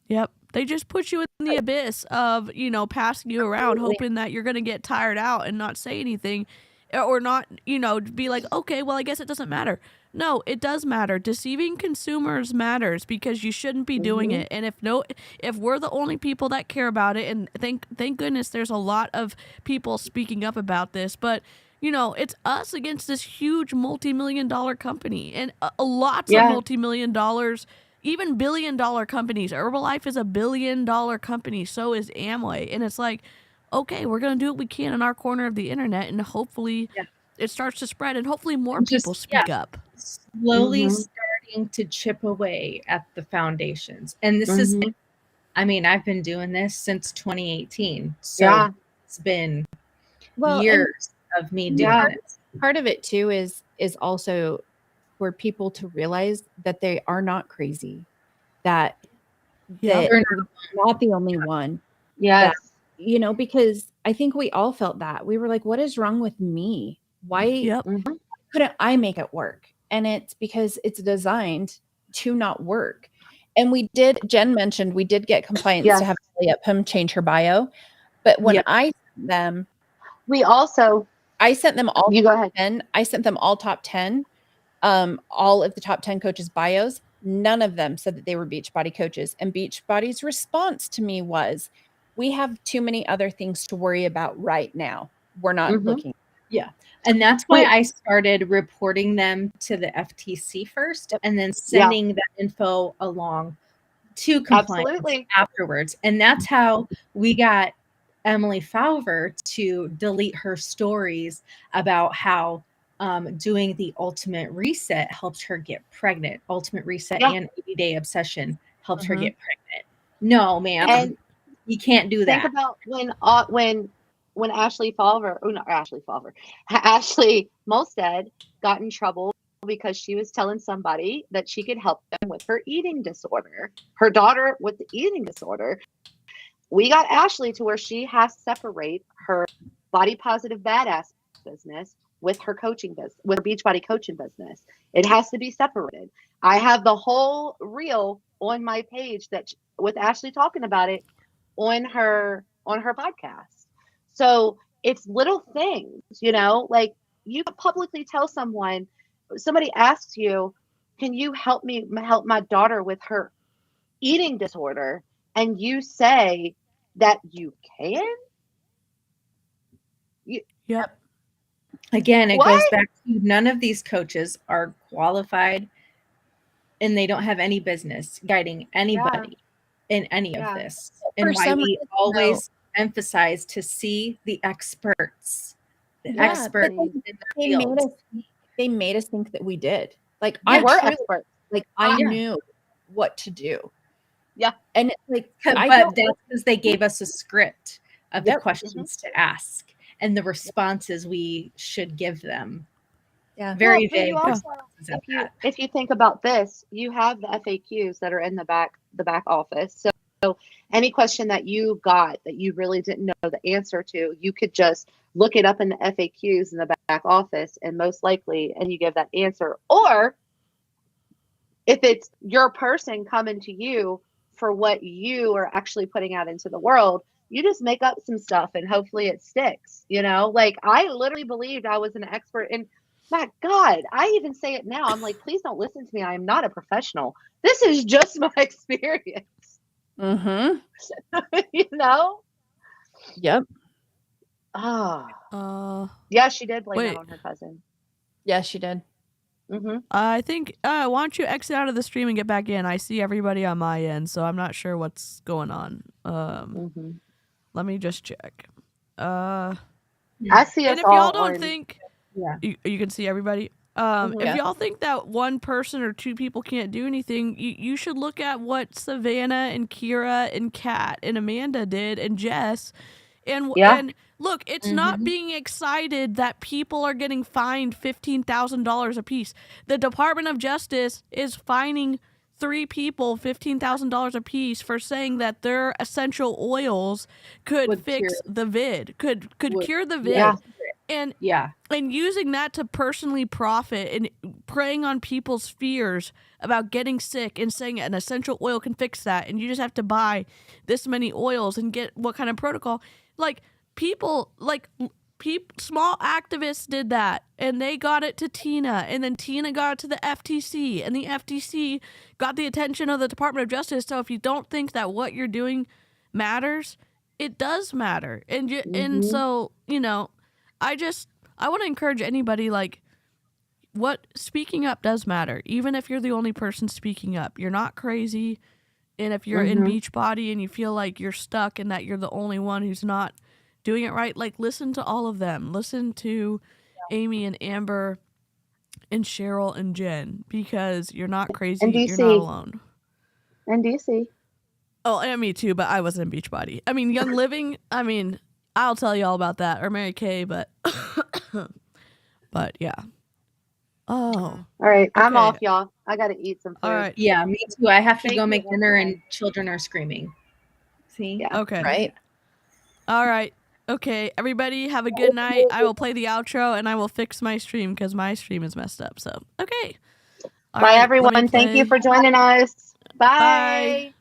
Yep. They just put you in the abyss of, you know, passing you around, hoping that you're going to get tired out and not say anything, or not, you know, be like, okay, well, I guess it doesn't matter. No, it does matter. Deceiving consumers matters, because you shouldn't be doing it. And if we're the only people that care about it, and thank goodness there's a lot of people speaking up about this, but you know, it's us against this huge multi-million-dollar company, and lots of multi-million dollars, even billion-dollar companies. Herbalife is a billion-dollar company. So is Amway. And it's like, okay, we're going to do what we can in our corner of the internet, and hopefully it starts to spread, and hopefully more people speak up. Slowly starting to chip away at the foundations. And this is, I mean, I've been doing this since 2018. So it's been years of me doing this. Part of it too is also for people to realize that they are not crazy, that they're not the only one. Yes. That, you know, because I think we all felt that. We were like, what is wrong with me? Why couldn't I make it work? and it's because it's designed to not work. And Jen mentioned we did get compliance Yes. to have Ellie Upham change her bio. But when Yep. I sent them, I sent them all you go ahead. 10. I sent them all top 10, all of the top 10 coaches' bios. None of them said that they were Beachbody coaches. And Beachbody's response to me was, we have too many other things to worry about right now. We're not looking. Yeah. And that's why I started reporting them to the FTC first and then sending that info along to compliance afterwards. And that's how we got Emily Fowler to delete her stories about how doing the ultimate reset helped her get pregnant. Ultimate reset and 80-day obsession helped her get pregnant. No, ma'am. And you can't do that. Think about when Ashley Molstead got in trouble because she was telling somebody that she could help them with her eating disorder, her daughter with the eating disorder. We got Ashley to where she has to separate her body positive badass business with her coaching business, with her Beachbody coaching business. It has to be separated. I have the whole reel on my page with Ashley talking about it on her podcast. So it's little things, like you publicly tell somebody asks you, can you help my daughter with her eating disorder? And you say that you can? Yep. Again, it goes back to none of these coaches are qualified and they don't have any business guiding anybody in any of this. And why we always emphasize to see the experts, the experts in the field. They made us think that we did. Like we're experts. Like I knew what to do. Yeah. And it's like, but that's because they gave us a script of the questions to ask and the responses we should give them. Yeah. Very vague. If you think about this, you have the FAQs that are in the back office. So any question that you got that you really didn't know the answer to, you could just look it up in the FAQs in the back office, and most likely, and you give that answer. Or if it's your person coming to you for what you are actually putting out into the world, you just make up some stuff and hopefully it sticks. Like I literally believed I was an expert in, my God, I even say it now. I'm like, please don't listen to me. I am not a professional. This is just my experience. Mm-hmm. Yep. Yeah, she did blame it on her cousin. Yeah, she did. Mm-hmm. I think, why don't you exit out of the stream and get back in? I see everybody on my end, so I'm not sure what's going on. Let me just check. I see us and if all y'all don't think, you can see everybody. If y'all think that one person or two people can't do anything, you should look at what Savannah and Kira and Kat and Amanda did and Jess. And look, it's not being excited that people are getting fined $15,000 a piece. The Department of Justice is fining 3 people $15,000 a piece for saying that their essential oils could fix the vid, could cure the vid. And using that to personally profit and preying on people's fears about getting sick and saying an essential oil can fix that, and you just have to buy this many oils and get what kind of protocol. Like small activists did that, and they got it to Tina, and then Tina got it to the FTC, and the FTC got the attention of the Department of Justice. So if you don't think that what you're doing matters, it does matter. And and so, I want to encourage anybody, speaking up does matter. Even if you're the only person speaking up, you're not crazy. And if you're in Beachbody and you feel like you're stuck and that you're the only one who's not doing it right, listen to all of them. Listen to Amy and Amber and Cheryl and Jen, because you're not crazy. You're not alone. And DC. Oh, and me too, but I wasn't in Beachbody. I mean, Young Living, I'll tell you all about that, or Mary Kay, but but yeah. Oh. All right. I'm off, y'all. I got to eat some food. All right. Yeah, me too. I have to go make dinner and children are screaming. See? Yeah. Okay. Right. All right. Okay, everybody have a good night. I will play the outro and I will fix my stream because my stream is messed up. So, okay. All Bye, right, let me everyone. Thank you play. for joining us. Bye. Bye.